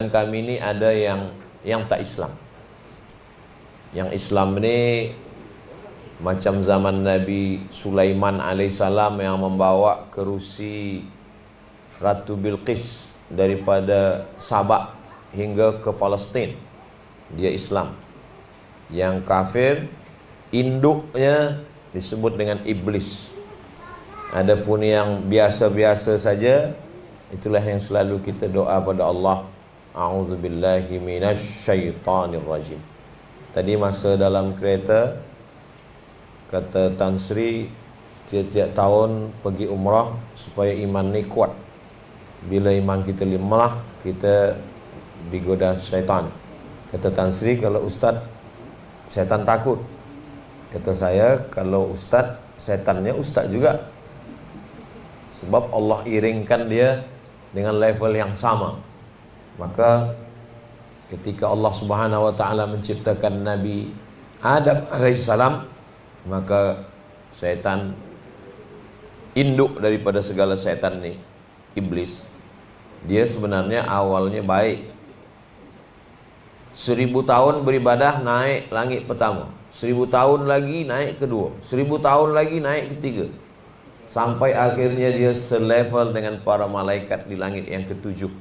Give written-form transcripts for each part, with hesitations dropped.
kami ini ada yang tak Islam. Yang Islam ini macam zaman Nabi Sulaiman alaihissalam yang membawa kerusi Ratu Bilqis daripada Sabak hingga ke Palestin. Dia Islam. Yang kafir, induknya disebut dengan iblis. Adapun yang biasa-biasa saja, itulah yang selalu kita doa pada Allah. A'udzubillahi minasyaitonirrajim. Tadi masa dalam kereta, kata Tan Sri, tiap-tiap tahun pergi umrah supaya iman ni kuat. Bila iman kita lemah, kita digoda syaitan. Kata Tan Sri, kalau ustaz, syaitan takut. Kata saya, kalau ustaz, syaitannya ustaz juga. Sebab Allah iringkan dia dengan level yang sama. Maka ketika Allah Subhanahu wa taala menciptakan Nabi Adam alaihissalam, maka syaitan induk daripada segala syaitan ni, iblis. Dia sebenarnya awalnya baik. 1000 tahun beribadah naik langit pertama, 1000 tahun lagi naik kedua, 1000 tahun lagi naik ketiga, sampai akhirnya dia selevel dengan para malaikat di langit yang ketujuh.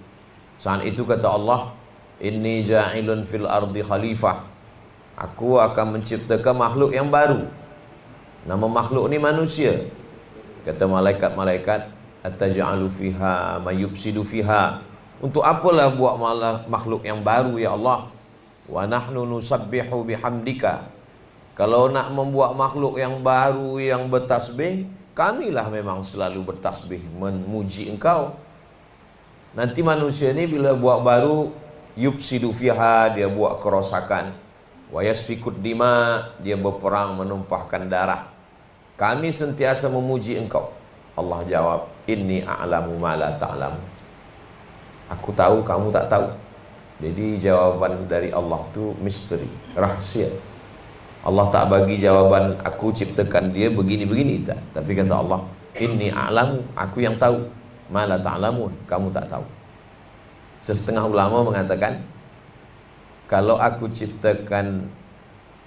Saat itu kata Allah, inni ja'ilun fil ardi khalifah. Aku akan menciptakan makhluk yang baru. Nama makhluk ni manusia. Kata malaikat-malaikat, ataj'alu fiha mayufsidu fiha. Untuk apalah buat makhluk yang baru ya Allah? Wa nahnu nusabbihu bihamdika. Kalau nak membuat makhluk yang baru yang bertasbih, kamilah memang selalu bertasbih memuji engkau. Nanti manusia ni bila buat baru, yufsidu fiha, dia buat kerosakan. Wa yasfikud dima, dia berperang menumpahkan darah. Kami sentiasa memuji engkau. Allah jawab, inni a'lamu ma la ta'lamu. Aku tahu, kamu tak tahu. Jadi jawaban dari Allah tu misteri, rahsia. Allah tak bagi jawaban aku ciptakan dia begini-begini, tak. Tapi kata Allah, inni a'lamu, aku yang tahu. Ma la ta'lamun, kamu tak tahu. Setengah ulama mengatakan, kalau aku ciptakan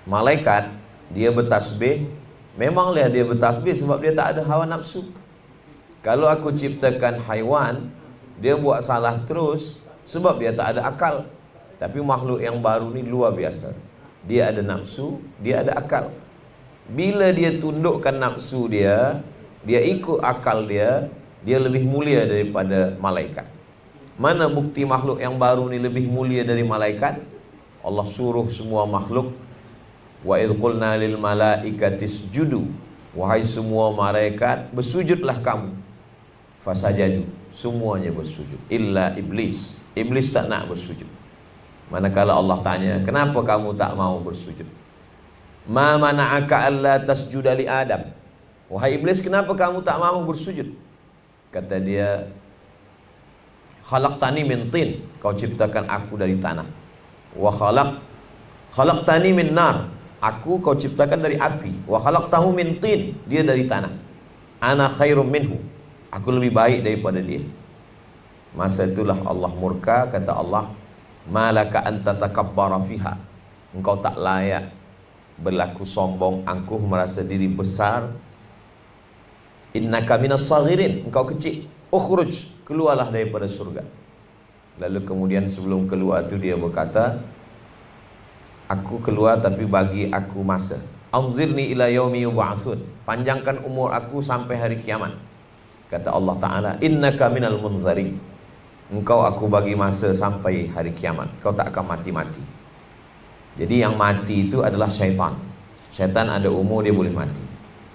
malaikat, dia bertasbih, memanglah dia bertasbih sebab dia tak ada hawa nafsu. Kalau aku ciptakan haiwan, dia buat salah terus sebab dia tak ada akal. Tapi makhluk yang baru ni luar biasa. Dia ada nafsu, dia ada akal. Bila dia tundukkan nafsu dia, dia ikut akal dia, dia lebih mulia daripada malaikat. Mana bukti makhluk yang baru ni lebih mulia dari malaikat? Allah suruh semua makhluk, wa idh qulna lil malaikati isjudu, wahai semua malaikat bersujudlah kamu. Fasajadu, semuanya bersujud, illa iblis. Iblis tak nak bersujud. Manakala Allah tanya, kenapa kamu tak mau bersujud? Ma mana'aka alla tasjuda li Adam. Wahai iblis, kenapa kamu tak mau bersujud? Kata dia, khalaqtani min tin, kau ciptakan aku dari tanah. Wa khalaqtani min nar, aku kau ciptakan dari api. Wa khalaqtahu min tin, dia dari tanah. Ana khairum minhu, aku lebih baik daripada dia. Masa itulah Allah murka, kata Allah, malaka anta takabbara fiha, engkau tak layak berlaku sombong, angkuh, merasa diri besar. Innaka minas saghirin, engkau kecil. Ukhruj, keluarlah daripada surga. Lalu kemudian sebelum keluar tu dia berkata, aku keluar tapi bagi aku masa. Anzirni ila yaumi yub'atsun, panjangkan umur aku sampai hari kiamat. Kata Allah Ta'ala, innaka minal munzarin, engkau aku bagi masa sampai hari kiamat, kau tak akan mati-mati. Jadi yang mati itu adalah syaitan. Syaitan ada umur dia boleh mati.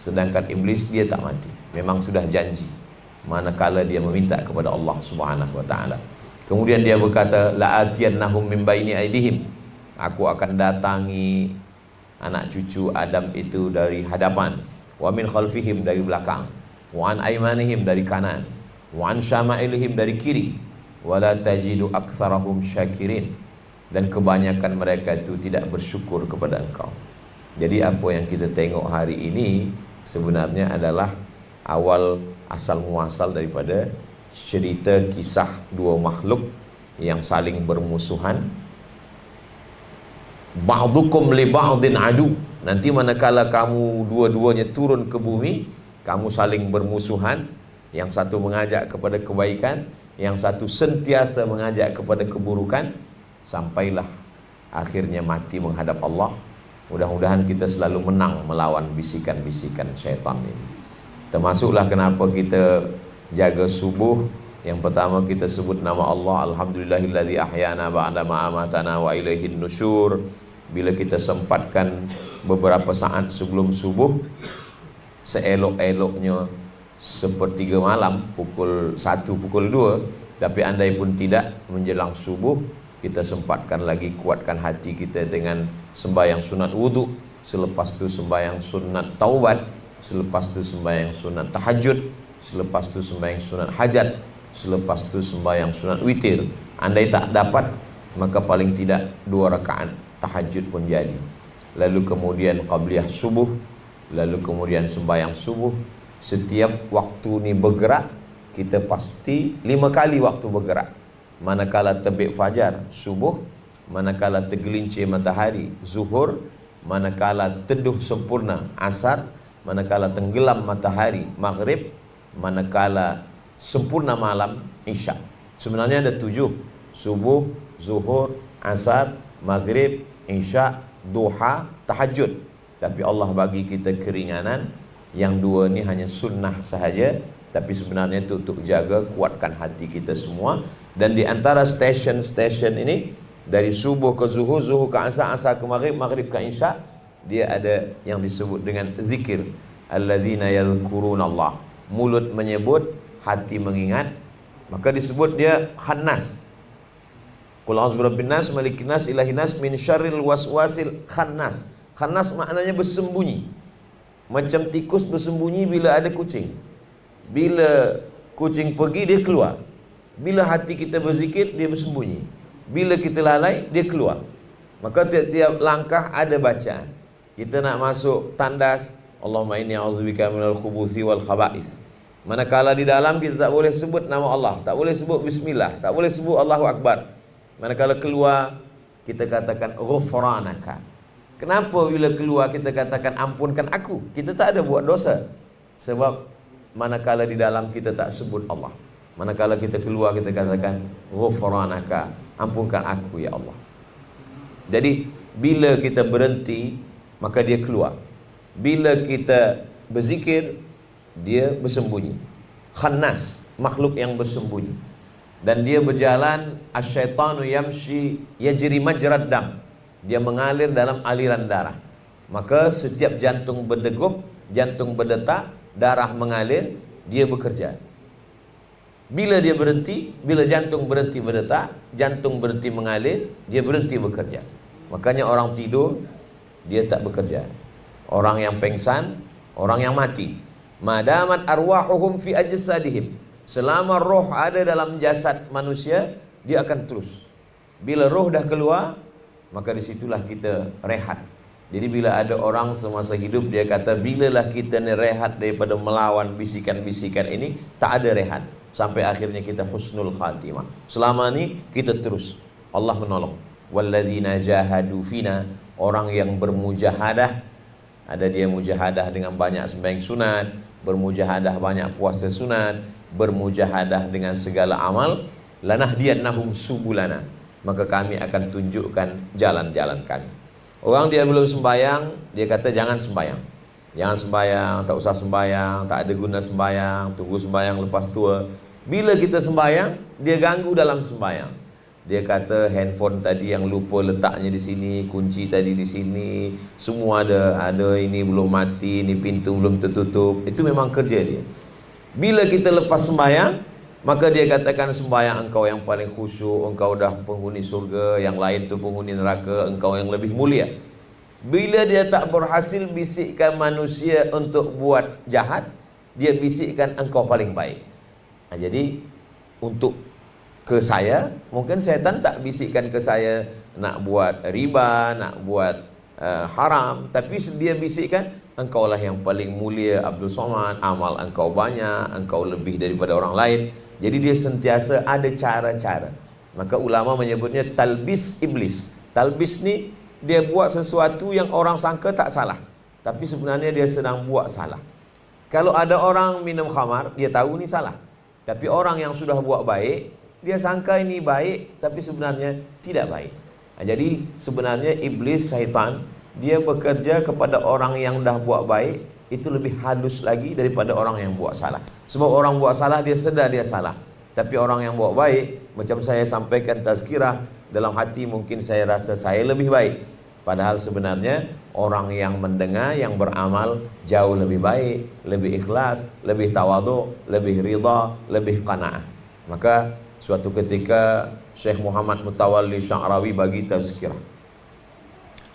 Sedangkan iblis dia tak mati. Memang sudah janji manakala dia meminta kepada Allah Subhanahu wa taala. Kemudian dia berkata, la'atiyannahum min baini aidihim, aku akan datangi anak cucu Adam itu dari hadapan, wa min khalfihim, dari belakang, wa an aymanihim, dari kanan, wa an syama'ilihim, dari kiri, wa la tajidu aktsarahum syakirin, dan kebanyakan mereka itu tidak bersyukur kepada engkau. Jadi apa yang kita tengok hari ini sebenarnya adalah awal asal muasal daripada cerita kisah dua makhluk yang saling bermusuhan. Ba'dukum li ba'din adu. Nanti manakala kamu dua-duanya turun ke bumi, kamu saling bermusuhan. Yang satu mengajak kepada kebaikan, yang satu sentiasa mengajak kepada keburukan, sampailah akhirnya mati menghadap Allah. Mudah-mudahan kita selalu menang melawan bisikan-bisikan syaitan ini. Termasuklah kenapa kita jaga subuh. Yang pertama kita sebut nama Allah, Alhamdulillahilladzi ahyana ba'da ma amatana wa ilaihin nusyur. Bila kita sempatkan beberapa saat sebelum subuh, seelok-eloknya sepertiga malam, pukul 1, pukul 2. Tapi andai pun tidak, menjelang subuh kita sempatkan lagi, kuatkan hati kita dengan sembahyang sunat wudu, selepas tu sembahyang sunat taubat, selepas tu sembahyang sunat tahajud, selepas tu sembahyang sunat hajat, selepas tu sembahyang sunat witir. Andai tak dapat, maka paling tidak 2 rakaat tahajud pun jadi. Lalu kemudian qabliyah subuh, lalu kemudian sembahyang subuh. Setiap waktu ni bergerak, kita pasti 5 kali waktu bergerak. Manakala terbit fajar, subuh. Manakala tergelincir matahari, zuhur. Manakala teduh sempurna, asar. Manakala tenggelam matahari, maghrib. Manakala sempurna malam, isya. Sebenarnya ada 7: subuh, zuhur, asar, maghrib, isya, duha, tahajud. Tapi Allah bagi kita keringanan. Yang 2 ni hanya sunnah sahaja, tapi sebenarnya itu untuk jaga, kuatkan hati kita semua. Dan di antara stesen ini, dari subuh ke zuhur, zuhur ke asar, asar ke maghrib, maghrib ke isya, dia ada yang disebut dengan zikir. Alladzina yadhkurunallah. Mulut menyebut, hati mengingat, maka disebut dia khannas. Qul a'udzu birabbin nas, malikin nas, ilahin nas, min syarril waswasil khannas. Khannas maknanya bersembunyi. Macam tikus bersembunyi bila ada kucing. Bila kucing pergi, dia keluar. Bila hati kita berzikir, dia bersembunyi. Bila kita lalai, dia keluar. Maka tiap-tiap langkah ada bacaan. Kita nak masuk tandas, Allahumma inni a'udzubika minal khubuthi wal khaba'is. Manakala di dalam, kita tak boleh sebut nama Allah, tak boleh sebut bismillah, tak boleh sebut Allahu Akbar. Manakala keluar, kita katakan ghufranaka. Kenapa bila keluar kita katakan ampunkan aku? Kita tak ada buat dosa. Sebab manakala di dalam kita tak sebut Allah, manakala kita keluar kita katakan ghufranaka, ampunkan aku ya Allah. Jadi bila kita berhenti, maka dia keluar. Bila kita berzikir, dia bersembunyi. Khannas, makhluk yang bersembunyi. Dan dia berjalan, asyaitanu yamshi yajri majrad dam. Dia mengalir dalam aliran darah. Maka setiap jantung berdegup, jantung berdetak, darah mengalir, dia bekerja. Bila dia berhenti, bila jantung berhenti berdetak, jantung berhenti mengalir, dia berhenti bekerja. Makanya orang tidur, dia tak bekerja. Orang yang pengsan, orang yang mati. Madamat arwahuhum fi ajsadihim. Selama roh ada dalam jasad manusia, dia akan terus. Bila roh dah keluar, maka disitulah kita rehat. Jadi bila ada orang semasa hidup, dia kata, bilalah kita ni rehat daripada melawan bisikan-bisikan ini, tak ada rehat. Sampai akhirnya kita husnul khatimah. Selama ni kita terus. Allah menolong. Walladzina jahadu fina. Orang yang bermujahadah. Ada dia mujahadah dengan banyak sembahyang sunat, bermujahadah banyak puasa sunat, bermujahadah dengan segala amal. Lanahdiyannahum subulana. Maka kami akan tunjukkan jalan-jalan kami. Orang dia belum sembayang, dia kata jangan sembayang. Jangan sembayang, tak usah sembayang, tak ada guna sembayang, tunggu sembayang lepas tua. Bila kita sembayang, dia ganggu dalam sembayang. Dia kata handphone tadi yang lupa letaknya di sini, kunci tadi di sini, semua ada ini belum mati, ini pintu belum tertutup. Itu memang kerja dia. Bila kita lepas sembayang, maka dia katakan sembahyang engkau yang paling khusyuk, engkau dah penghuni surga, yang lain tu penghuni neraka, engkau yang lebih mulia. Bila dia tak berhasil bisikkan manusia untuk buat jahat, dia bisikkan engkau paling baik. Jadi untuk ke saya, mungkin syaitan tak bisikkan ke saya nak buat riba, nak buat haram, tapi dia bisikkan engkaulah yang paling mulia Abdul Somad, amal engkau banyak, engkau lebih daripada orang lain. Jadi dia sentiasa ada cara-cara. Maka ulama menyebutnya talbis iblis. Talbis ni dia buat sesuatu yang orang sangka tak salah, tapi sebenarnya dia sedang buat salah. Kalau ada orang minum khamar, dia tahu ni salah. Tapi orang yang sudah buat baik, dia sangka ini baik, tapi sebenarnya tidak baik. Jadi sebenarnya iblis, syaitan, dia bekerja kepada orang yang dah buat baik, itu lebih halus lagi daripada orang yang buat salah. Sebab orang buat salah, dia sedar dia salah. Tapi orang yang buat baik, macam saya sampaikan tazkirah, dalam hati mungkin saya rasa saya lebih baik. Padahal sebenarnya orang yang mendengar, yang beramal jauh lebih baik, lebih ikhlas, lebih tawaduk, lebih ridha, lebih qanaah. Maka suatu ketika Syekh Muhammad Mutawalli Sya'rawi bagi tazkirah.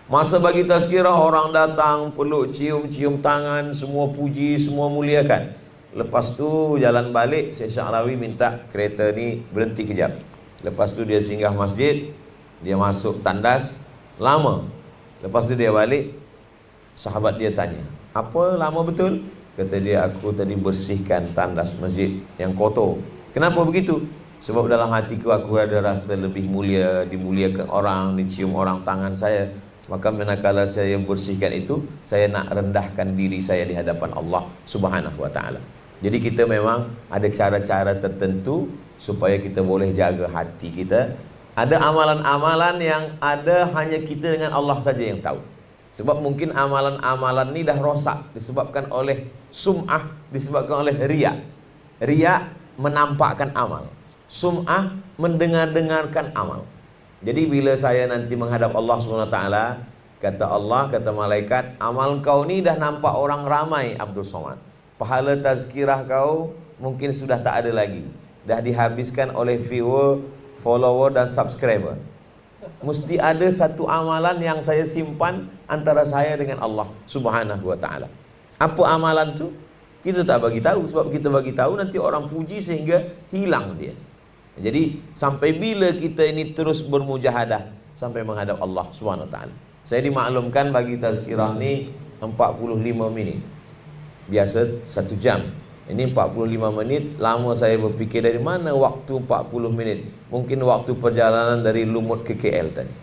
Masa bagi tazkirah, orang datang peluk, cium tangan, semua puji, semua muliakan. Lepas tu jalan balik, Syekh Sya'rawi minta kereta ni berhenti kejap. Lepas tu dia singgah masjid, dia masuk tandas, lama. Lepas tu dia balik, sahabat dia tanya, apa lama betul? Kata dia, aku tadi bersihkan tandas masjid yang kotor. Kenapa begitu? Sebab dalam hatiku aku ada rasa lebih mulia, dimuliakan orang, dicium orang tangan saya. Maka manakala saya bersihkan itu, saya nak rendahkan diri saya di hadapan Allah Subhanahu wa ta'ala. Jadi kita memang ada cara-cara tertentu supaya kita boleh jaga hati kita. Ada amalan-amalan yang ada hanya kita dengan Allah saja yang tahu. Sebab mungkin amalan-amalan ni dah rosak disebabkan oleh sum'ah, disebabkan oleh riya. Riya menampakkan amal, sum'ah mendengar-dengarkan amal. Jadi bila saya nanti menghadap Allah SWT, kata Allah, kata malaikat, amal kau ni dah nampak orang ramai Abdul Somad. Pahala tazkirah kau mungkin sudah tak ada lagi, dah dihabiskan oleh viewer, follower dan subscriber. Mesti ada satu amalan yang saya simpan antara saya dengan Allah Subhanahu wa ta'ala. Apa amalan tu? Kita tak bagi tahu. Sebab kita bagi tahu nanti orang puji sehingga hilang dia. Jadi sampai bila kita ini terus bermujahadah sampai menghadap Allah Subhanahu wa ta'ala. Saya dimaklumkan bagi tazkirah ni 45 minit. Biasa 1 jam. Ini 45 menit. Lama saya berfikir dari mana waktu 40 minit. Mungkin waktu perjalanan dari Lumut ke KL tadi.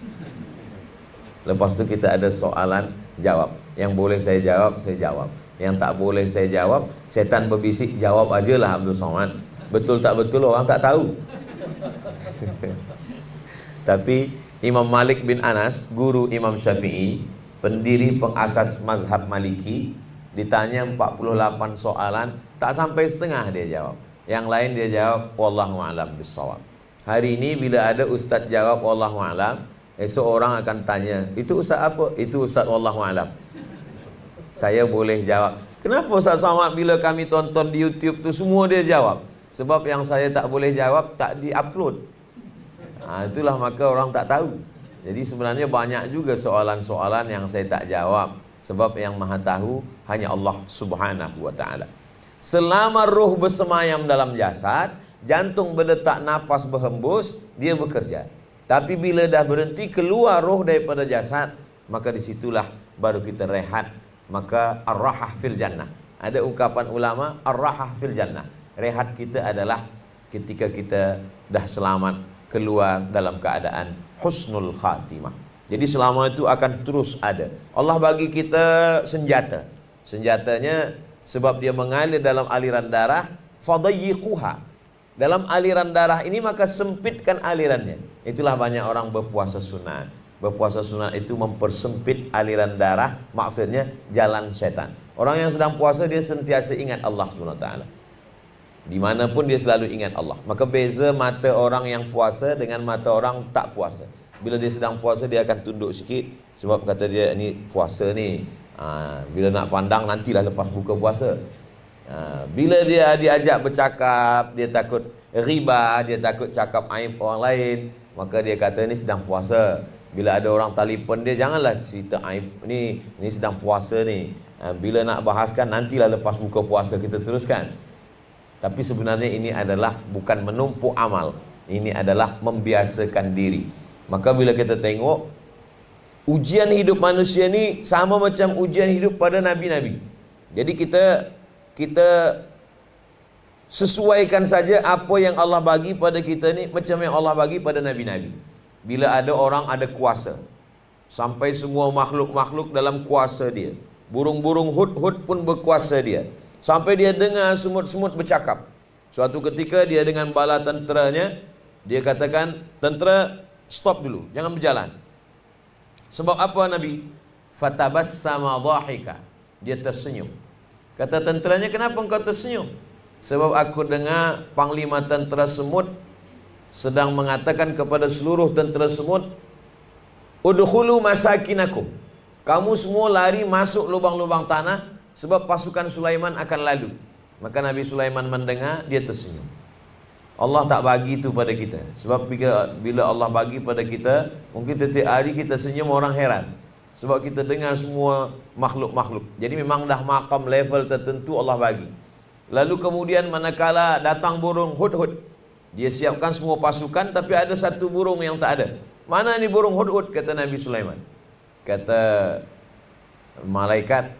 Lepas tu kita ada soalan jawab. Yang boleh saya jawab, saya jawab. Yang tak boleh saya jawab, setan berbisik, jawab ajalah Abdul Somad. Betul tak betul orang tak tahu. Tapi Imam Malik bin Anas, guru Imam Syafi'i, pendiri pengasas mazhab Maliki, ditanya 48 soalan, tak sampai setengah dia jawab. Yang lain dia jawab wallahu a'lam bissawab. Hari ini bila ada ustaz jawab wallahu a'lam, esok orang akan tanya, itu ustaz apa? Itu ustaz wallahu a'lam. Saya boleh jawab. Kenapa Ustaz Somad bila kami tonton di YouTube tu semua dia jawab? Sebab yang saya tak boleh jawab tak di-upload. Itulah maka orang tak tahu. Jadi sebenarnya banyak juga soalan-soalan yang saya tak jawab. Sebab yang maha tahu hanya Allah Subhanahu wa ta'ala. Selama ruh bersemayam dalam jasad, jantung berdetak, nafas berhembus, dia bekerja. Tapi bila dah berhenti keluar ruh daripada jasad, maka disitulah baru kita rehat. Maka ar-rahah fil jannah. Ada ungkapan ulama, ar-rahah fil jannah. Rehat kita adalah ketika kita dah selamat keluar dalam keadaan husnul khatimah. Jadi selama itu akan terus ada. Allah bagi kita senjata. Senjatanya sebab dia mengalir dalam aliran darah, fadayyiquha. Dalam aliran darah ini maka sempitkan alirannya. Itulah banyak orang berpuasa sunat. Berpuasa sunat itu mempersempit aliran darah, maksudnya jalan syaitan. Orang yang sedang puasa dia sentiasa ingat Allah SWT. Dimanapun dia selalu ingat Allah. Maka beza mata orang yang puasa dengan mata orang tak puasa. Bila dia sedang puasa dia akan tunduk sikit, sebab kata dia ni puasa ni. Bila nak pandang nantilah lepas buka puasa. Bila dia diajak bercakap, dia takut riba, dia takut cakap aib orang lain, maka dia kata ni sedang puasa. Bila ada orang telefon dia, janganlah cerita aib ni sedang puasa ni. Bila nak bahaskan nantilah lepas buka puasa kita teruskan. Tapi sebenarnya ini adalah bukan menumpuk amal. Ini adalah membiasakan diri. Maka bila kita tengok ujian hidup manusia ni sama macam ujian hidup pada nabi-nabi. Jadi kita Sesuaikan saja apa yang Allah bagi pada kita ni macam yang Allah bagi pada nabi-nabi. Bila ada orang ada kuasa, sampai semua makhluk-makhluk dalam kuasa dia. Burung-burung hud-hud pun berkuasa dia. Sampai dia dengar semut-semut bercakap. Suatu ketika dia dengan bala tenteranya, dia katakan, tentera stop dulu, jangan berjalan. Sebab apa Nabi? Fatabassama dhahika. Dia tersenyum. Kata tenteranya, kenapa engkau tersenyum? Sebab aku dengar panglima tentera semut sedang mengatakan kepada seluruh tentera semut, udkhulu masakinakum. Kamu semua lari masuk lubang-lubang tanah sebab pasukan Sulaiman akan lalu. Maka Nabi Sulaiman mendengar, dia tersenyum. Allah tak bagi itu pada kita. Sebab bila Allah bagi pada kita, mungkin setiap hari kita senyum, orang heran. Sebab kita dengar semua makhluk-makhluk. Jadi memang dah makam level tertentu Allah bagi. Lalu kemudian manakala datang burung hud-hud, dia siapkan semua pasukan, tapi ada satu burung yang tak ada. Mana ni burung hud-hud? Kata Nabi Sulaiman. Kata malaikat,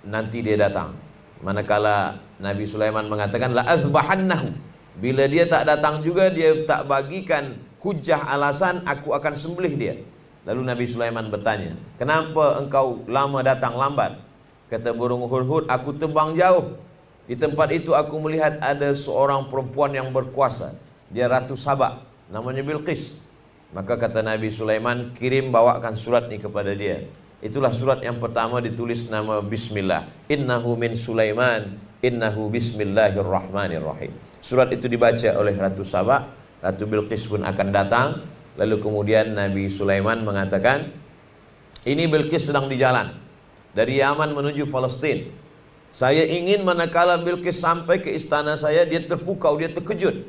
nanti dia datang. Manakala Nabi Sulaiman mengatakan la azbahannahu, bila dia tak datang juga, dia tak bagikan hujah alasan, aku akan sembelih dia. Lalu Nabi Sulaiman bertanya, kenapa engkau lama datang, lambat? Kata burung hud-hud, aku terbang jauh. Di tempat itu aku melihat ada seorang perempuan yang berkuasa. Dia Ratu Sabak, namanya Bilqis. Maka kata Nabi Sulaiman, kirim bawakan surat ni kepada dia. Itulah surat yang pertama ditulis nama Bismillah. Innahu min Sulaiman, innahu bismillahirrahmanirrahim. Surat itu dibaca oleh Ratu Sabak. Ratu Bilqis pun akan datang. Lalu kemudian Nabi Sulaiman mengatakan, ini Bilqis sedang di jalan dari Yaman menuju Palestin. Saya ingin manakala Bilqis sampai ke istana saya, dia terpukau, dia terkejut.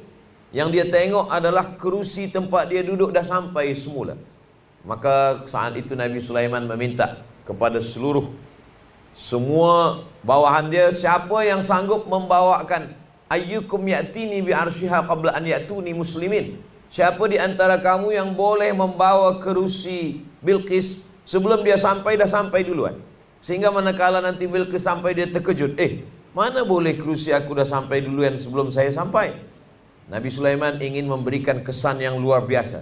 Yang dia tengok adalah kerusi tempat dia duduk dah sampai semula. Maka saat itu Nabi Sulaiman meminta kepada semua bawahan dia, siapa yang sanggup membawakan ayyukum ya'tini bi arsyiha qabla an ya'tuni muslimin. Siapa di antara kamu yang boleh membawa kerusi Bilqis sebelum dia sampai, dah sampai duluan. Sehingga manakala nanti Bilqis sampai, dia terkejut. Mana boleh kerusi aku dah sampai duluan sebelum saya sampai? Nabi Sulaiman ingin memberikan kesan yang luar biasa.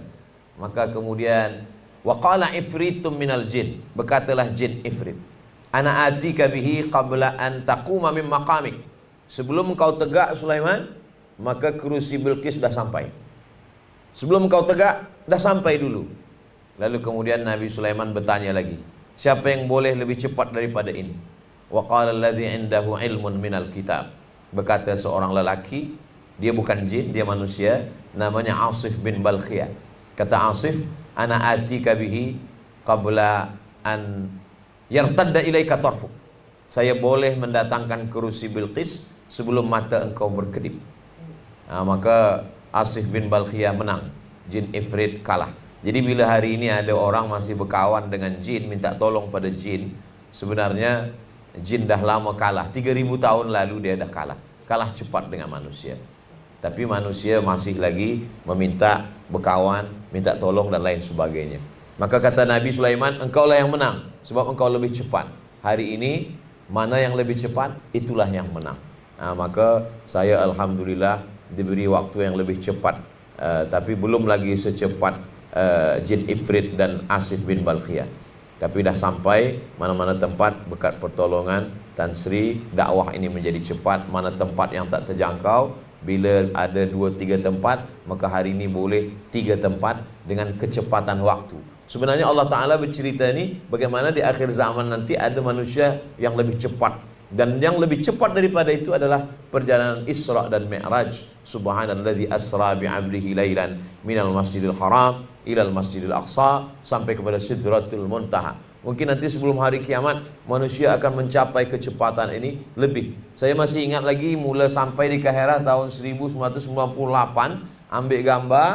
Maka kemudian waqala ifritum minal jin, berkatalah jin ifrit, ana atika bihi qabla an taquma min maqamik. Sebelum kau tegak Sulaiman, maka kerusi Bilqis dah sampai. Sebelum kau tegak, dah sampai dulu. Lalu kemudian Nabi Sulaiman bertanya lagi, siapa yang boleh lebih cepat daripada ini? Wa qala alladhi indahu ilmun minal kitab. Berkata seorang lelaki, dia bukan jin, dia manusia, namanya Asif bin Balkhiyah. Kata Asif, ana atika bihi qabla an yartadda ilaika tarfuk. Saya boleh mendatangkan kerusi Bilqis sebelum mata engkau berkedip. Maka Asif bin Balkhiyah menang, jin ifrit kalah. Jadi bila hari ini ada orang masih berkawan dengan jin, minta tolong pada jin, sebenarnya jin dah lama kalah. 3000 tahun lalu dia dah kalah. Kalah cepat dengan manusia. Tapi manusia masih lagi meminta berkawan, minta tolong dan lain sebagainya. Maka kata Nabi Sulaiman, engkaulah yang menang sebab engkau lebih cepat. Hari ini mana yang lebih cepat, itulah yang menang. Maka saya alhamdulillah diberi waktu yang lebih cepat, tapi belum lagi secepat jin ifrit dan Asif bin Balkhiyah. Tapi dah sampai mana-mana tempat berkat pertolongan Tan Sri, dakwah ini menjadi cepat. Mana tempat yang tak terjangkau, bila ada 2-3 tempat, maka hari ini boleh 3 tempat dengan kecepatan waktu. Sebenarnya Allah Ta'ala bercerita ni bagaimana di akhir zaman nanti ada manusia yang lebih cepat. Dan yang lebih cepat daripada itu adalah perjalanan Isra dan Mi'raj. Subhanalladzi asra bi'abdihi lailan minal masjidil haram ilal masjidil aqsa, sampai kepada sidratul muntaha. Mungkin nanti sebelum hari kiamat manusia akan mencapai kecepatan ini lebih. Saya masih ingat lagi mula sampai di Kaherah tahun 1998, ambil gambar,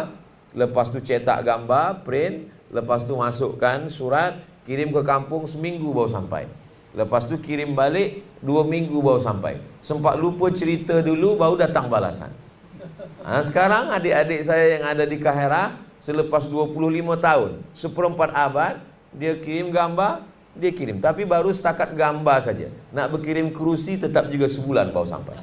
lepas tu cetak gambar, print, lepas tu masukkan surat, kirim ke kampung, seminggu baru sampai. Lepas tu kirim balik, 2 minggu baru sampai. Sempat lupa cerita dulu, baru datang balasan. Sekarang adik-adik saya yang ada di Kaherah, selepas 25 tahun, 1/4 abad, dia kirim gambar, dia kirim. Tapi baru setakat gambar saja. Nak berkirim kerusi tetap juga sebulan baru sampai.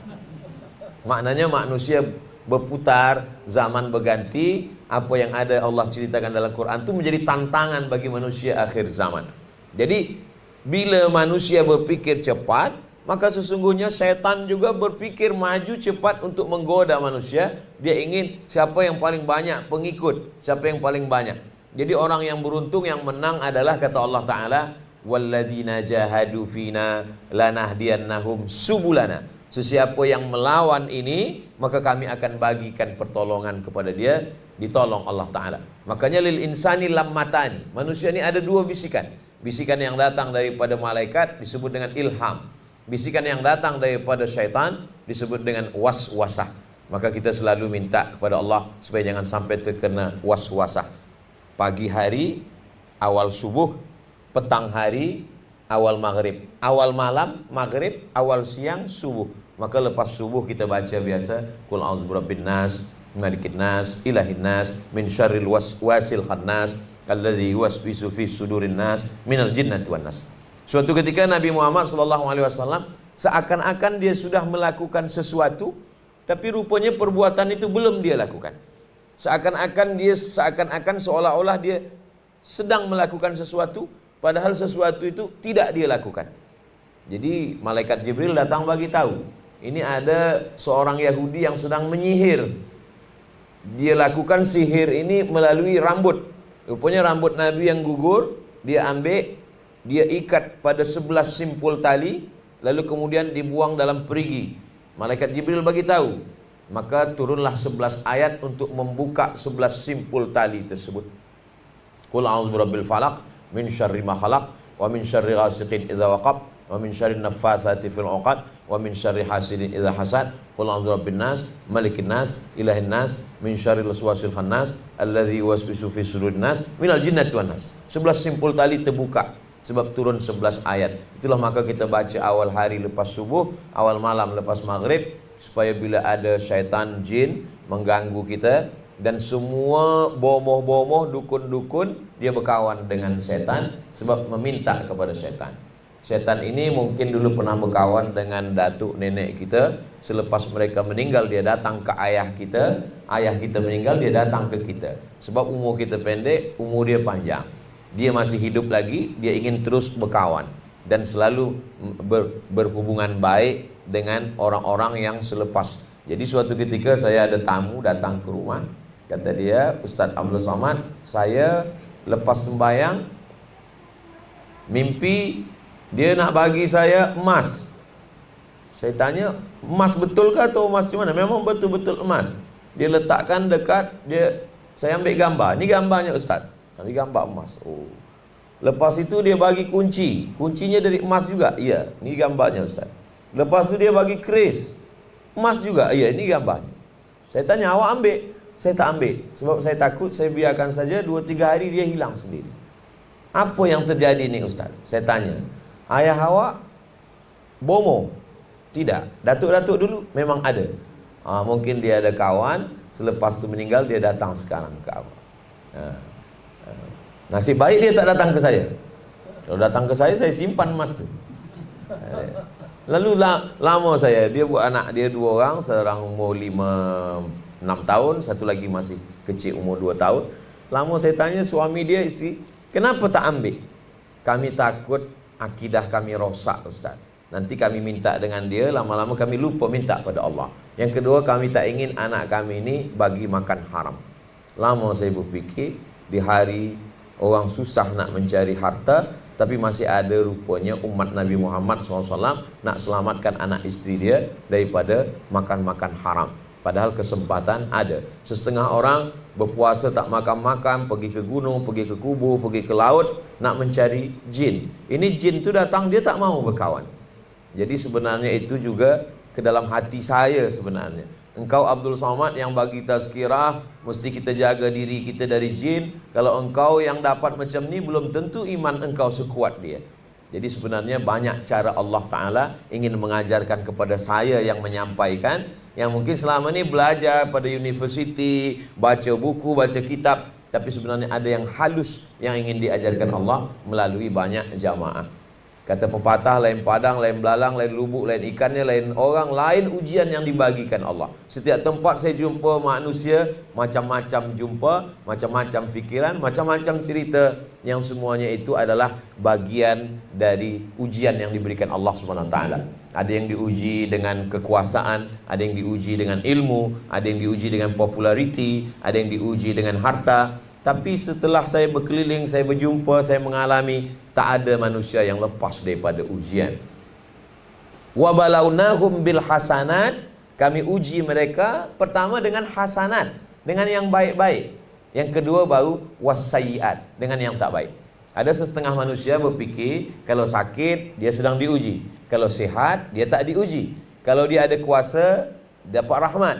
Maknanya manusia berputar, zaman berganti. Apa yang ada Allah ceritakan dalam Quran itu menjadi tantangan bagi manusia akhir zaman. Jadi bila manusia berpikir cepat, maka sesungguhnya setan juga berpikir maju cepat untuk menggoda manusia. Dia ingin siapa yang paling banyak pengikut, siapa yang paling banyak. Jadi orang yang beruntung, yang menang adalah kata Allah Ta'ala, walladzina jahadu fina lanahdiyannahum subulana. Sesiapa yang melawan ini, maka kami akan bagikan pertolongan kepada dia, ditolong Allah Ta'ala. Makanya lil insani lammatani. Manusia ini ada dua bisikan. Bisikan yang datang daripada malaikat disebut dengan ilham. Bisikan yang datang daripada syaitan disebut dengan waswasah. Maka kita selalu minta kepada Allah supaya jangan sampai terkena waswasah. Pagi hari, awal subuh, petang hari, awal maghrib, awal malam, maghrib, awal siang, subuh. Maka lepas subuh kita baca biasa Qul a'udzu birabbin nas, malikin nas, ilahin nas, min syarril waswasil khannas, alladzi yuwaswisu fi sudurin nas, minal jinnati wan nas. Suatu ketika Nabi Muhammad SAW seakan-akan dia sudah melakukan sesuatu, tapi rupanya perbuatan itu belum dia lakukan. Seakan-akan seolah-olah dia sedang melakukan sesuatu, padahal sesuatu itu tidak dia lakukan. Jadi malaikat Jibril datang bagi tahu, ini ada seorang Yahudi yang sedang menyihir. Dia lakukan sihir ini melalui rambut. Rupanya rambut Nabi yang gugur, dia ambil, dia ikat pada 11 simpul tali, lalu kemudian dibuang dalam perigi. Malaikat Jibril bagi tahu, maka turunlah 11 ayat untuk membuka 11 simpul tali tersebut. Qul a'udzu birabbil falaq min syarri ma khalaq wa min syarri ghasiqin idza waqab wa min syarri naffatsati fil 'uqad wa min syarri hasidin idza hasad. Qul a'udzu birabbin nas, malikin nas, ilahin nas, min syarril waswasil khannas, alladzi yuwaswisu fi sudurin nas, minal jinnati wan nas. 11 simpul tali terbuka sebab turun 11 ayat. Itulah maka kita baca awal hari lepas subuh, awal malam lepas maghrib, supaya bila ada syaitan jin mengganggu kita, dan semua bomoh-bomoh, dukun-dukun, dia berkawan dengan setan sebab meminta kepada setan. Setan ini mungkin dulu pernah berkawan dengan datuk nenek kita. Selepas mereka meninggal, dia datang ke ayah kita. Ayah kita meninggal, dia datang ke kita. Sebab umur kita pendek, umur dia panjang. Dia masih hidup lagi, dia ingin terus berkawan dan selalu berhubungan baik dengan orang-orang yang selepas. Jadi suatu ketika saya ada tamu datang ke rumah. Kata dia, Ustaz Abdul Somad, saya lepas sembahyang mimpi dia nak bagi saya emas. Saya tanya, emas betul ke atau emas di mana? Memang betul-betul emas. Dia letakkan dekat dia, saya ambil gambar. Ini gambarnya Ustaz. Ini gambar emas. Oh. Lepas itu dia bagi kunci. Kuncinya dari emas juga. Iya, ini gambarnya Ustaz. Lepas itu dia bagi keris. Emas juga. Iya, ini gambarnya. Saya tanya, awak ambil? Saya tak ambil. Sebab saya takut, saya biarkan saja 2-3 hari dia hilang sendiri. Apa yang terjadi ni Ustaz? Saya tanya. Ayah awak bomo? Tidak. Datuk-datuk dulu memang ada. Mungkin dia ada kawan, selepas tu meninggal dia datang sekarang ke awak. Nasib baik dia tak datang ke saya. Kalau datang ke saya simpan emas tu. Lalu lama saya, dia buat anak dia 2 orang, seorang umur 5-6 tahun, satu lagi masih kecil umur 2 tahun. Lama saya tanya suami dia, isteri, kenapa tak ambil? Kami takut akidah kami rosak Ustaz. Nanti kami minta dengan dia, lama-lama kami lupa minta pada Allah. Yang kedua, kami tak ingin anak kami ini bagi makan haram. Lama saya berfikir, di hari orang susah nak mencari harta, tapi masih ada rupanya umat Nabi Muhammad SAW nak selamatkan anak isteri dia daripada makan-makan haram. Padahal kesempatan ada. Setengah orang berpuasa tak makan-makan, pergi ke gunung, pergi ke kubur, pergi ke laut, nak mencari jin. Ini jin tu datang, dia tak mau berkawan. Jadi sebenarnya itu juga ke dalam hati saya sebenarnya. Engkau Abdul Somad yang bagi tazkirah, mesti kita jaga diri kita dari jin. Kalau engkau yang dapat macam ni, belum tentu iman engkau sekuat dia. Jadi sebenarnya banyak cara Allah Ta'ala ingin mengajarkan kepada saya yang menyampaikan, yang mungkin selama ni belajar pada universiti, baca buku, baca kitab, tapi sebenarnya ada yang halus yang ingin diajarkan Allah melalui banyak jamaah. Kata pepatah, lain padang, lain belalang, lain lubuk, lain ikannya, lain orang, lain ujian yang dibagikan Allah. Setiap tempat saya jumpa manusia, macam-macam jumpa, macam-macam fikiran, macam-macam cerita, yang semuanya itu adalah bagian dari ujian yang diberikan Allah SWT. Ada yang diuji dengan kekuasaan, ada yang diuji dengan ilmu, ada yang diuji dengan populariti, ada yang diuji dengan harta. Tapi setelah saya berkeliling, saya berjumpa, saya mengalami, tak ada manusia yang lepas daripada ujian. Wa balawnahum bil hasanat, kami uji mereka pertama dengan hasanat, dengan yang baik-baik. Yang kedua baru wassayiat, dengan yang tak baik. Ada setengah manusia berfikir kalau sakit dia sedang diuji, kalau sihat dia tak diuji, kalau dia ada kuasa dapat rahmat,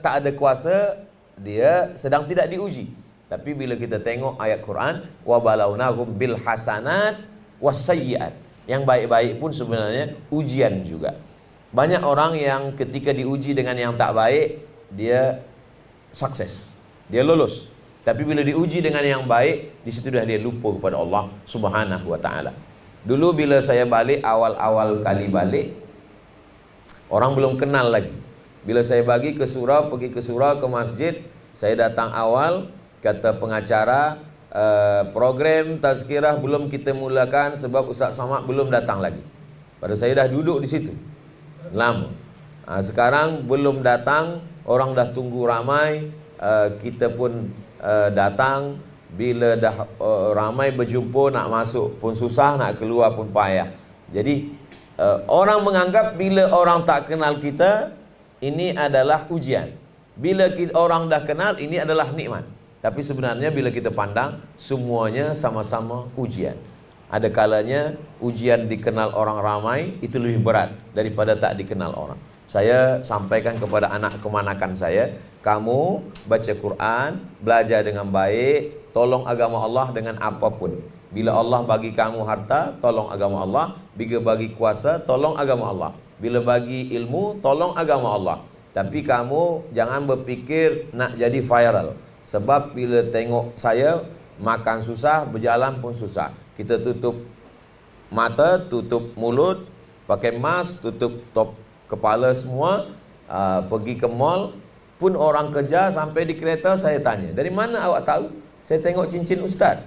tak ada kuasa dia sedang tidak diuji. Tapi bila kita tengok ayat Quran, wa balawnahum bil hasanat wassayiat, yang baik-baik pun sebenarnya ujian juga. Banyak orang yang ketika diuji dengan yang tak baik, dia sukses, dia lulus. Tapi bila diuji dengan yang baik, di situ dah dia lupa kepada Allah Subhanahu wa taala. Dulu bila saya balik, awal-awal kali balik, orang belum kenal lagi. Bila saya pergi ke surau, ke masjid, saya datang awal. Kata pengacara, program tazkirah belum kita mulakan sebab Ustaz Samad belum datang lagi. Pada saya dah duduk di situ lama. Sekarang belum datang, orang dah tunggu ramai, kita pun datang. Bila dah ramai berjumpa, nak masuk pun susah, nak keluar pun payah. Jadi orang menganggap bila orang tak kenal kita, ini adalah ujian. Bila orang dah kenal, ini adalah nikmat. Tapi sebenarnya bila kita pandang, semuanya sama-sama ujian. Ada kalanya ujian dikenal orang ramai itu lebih berat daripada tak dikenal orang. Saya sampaikan kepada anak kemanakan saya, kamu baca Quran, belajar dengan baik, tolong agama Allah dengan apapun. Bila Allah bagi kamu harta, tolong agama Allah. Bila bagi kuasa, tolong agama Allah. Bila bagi ilmu, tolong agama Allah. Tapi kamu jangan berfikir nak jadi viral. Sebab bila tengok saya makan susah, berjalan pun susah. Kita tutup mata, tutup mulut, pakai mask, tutup top kepala semua, pergi ke mall pun orang kerja, sampai di kereta saya tanya, dari mana awak tahu? Saya tengok cincin ustaz.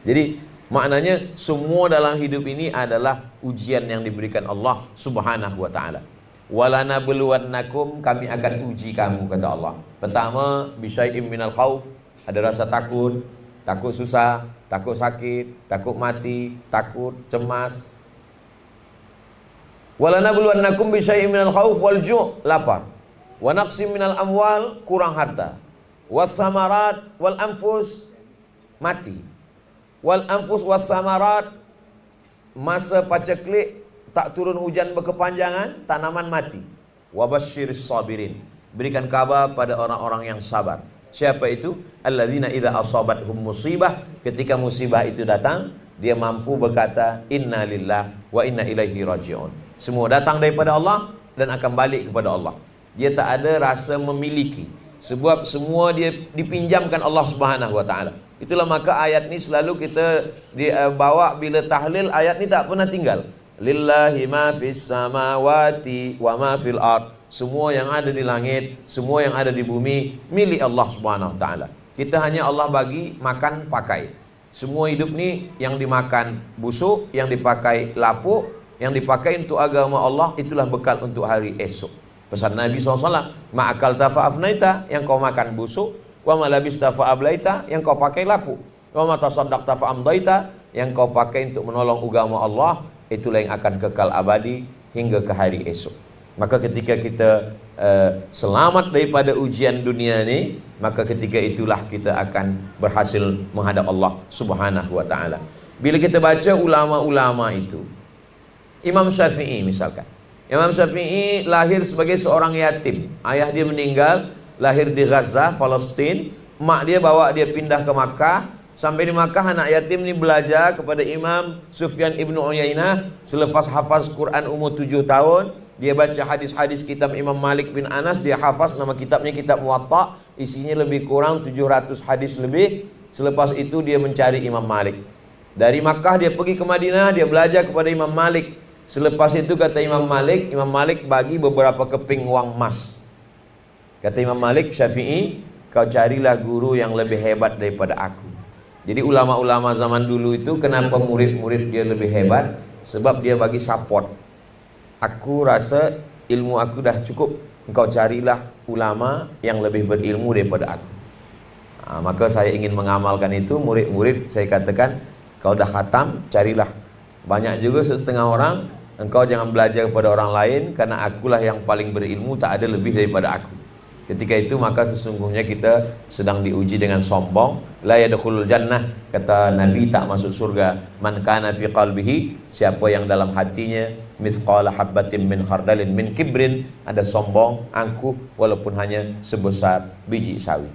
Jadi maknanya semua dalam hidup ini adalah ujian yang diberikan Allah Subhanahu wa taala. Walanabluwannakum, kami akan uji kamu, kata Allah. Pertama, bisyai'im minal khauf, ada rasa takut, takut susah, takut sakit, takut mati, takut cemas. Walanabluwannakum bisyai'im minal khauf wal ju', lapar. Wa naqsim minal amwal, kurang harta. Was samarat wal anfus, mati. Wal anfus was samarat, masa paceklik tak turun hujan berkepanjangan, tanaman mati. Wabasyiris sabirin, berikan kabar pada orang-orang yang sabar. Siapa itu? Allazina idza asabathum musibah, ketika musibah itu datang, dia mampu berkata inna lillah wa inna ilaihi raji'un. Semua datang daripada Allah dan akan balik kepada Allah. Dia tak ada rasa memiliki, sebab semua dia dipinjamkan Allah Subhanahu wa taala. Itulah maka ayat ni selalu kita bawa bila tahlil, ayat ni tak pernah tinggal. Lillahi ma fis samawati wa ma fil ard. Semua yang ada di langit, semua yang ada di bumi milik Allah Subhanahu wa taala. Kita hanya Allah bagi makan pakai. Semua hidup ni yang dimakan busuk, yang dipakai lapuk, yang dipakai untuk agama Allah, itulah bekal untuk hari esok. Pesan Nabi SAW, ma'akal tafa'afnaita, yang kau makan busuk, wa malabis tafa'ablaita, yang kau pakai lapuk, wa matasaddaq tafa'amdaita, yang kau pakai untuk menolong agama Allah, itulah yang akan kekal abadi hingga ke hari esok. Maka ketika kita selamat daripada ujian dunia ni, maka ketika itulah kita akan berhasil menghadap Allah Subhanahu wa taala. Bila kita baca ulama-ulama itu, Imam Syafi'i misalkan, Imam Syafi'i lahir sebagai seorang yatim. Ayah dia meninggal, lahir di Gaza, Palestin. Mak dia bawa dia pindah ke Makkah. Sampai di Makkah, anak yatim ni belajar kepada Imam Sufyan ibnu Uyainah. Selepas hafaz Quran umur 7 tahun, dia baca hadis-hadis kitab Imam Malik bin Anas. Dia hafaz, nama kitabnya kitab Muwatta, isinya lebih kurang 700 hadis lebih. Selepas itu dia mencari Imam Malik. Dari Makkah dia pergi ke Madinah, dia belajar kepada Imam Malik. Selepas itu kata Imam Malik bagi beberapa keping wang emas. Kata Imam Malik, Syafi'i, kau carilah guru yang lebih hebat daripada aku. Jadi ulama-ulama zaman dulu itu kenapa murid-murid dia lebih hebat? Sebab dia bagi support. Aku rasa ilmu aku dah cukup, engkau carilah ulama yang lebih berilmu daripada aku. Maka saya ingin mengamalkan itu. Murid-murid saya katakan, kau dah khatam, carilah. Banyak juga setengah orang, engkau jangan belajar kepada orang lain, karena akulah yang paling berilmu, tak ada lebih daripada aku. Ketika itu maka sesungguhnya kita sedang diuji dengan sombong. La yadkhulul jannah, kata Nabi, tak masuk surga. Man kana fi qalbihi, siapa yang dalam hatinya mithqala habbatin min khardalin min kibrin, ada sombong, angkuh, walaupun hanya sebesar biji sawi.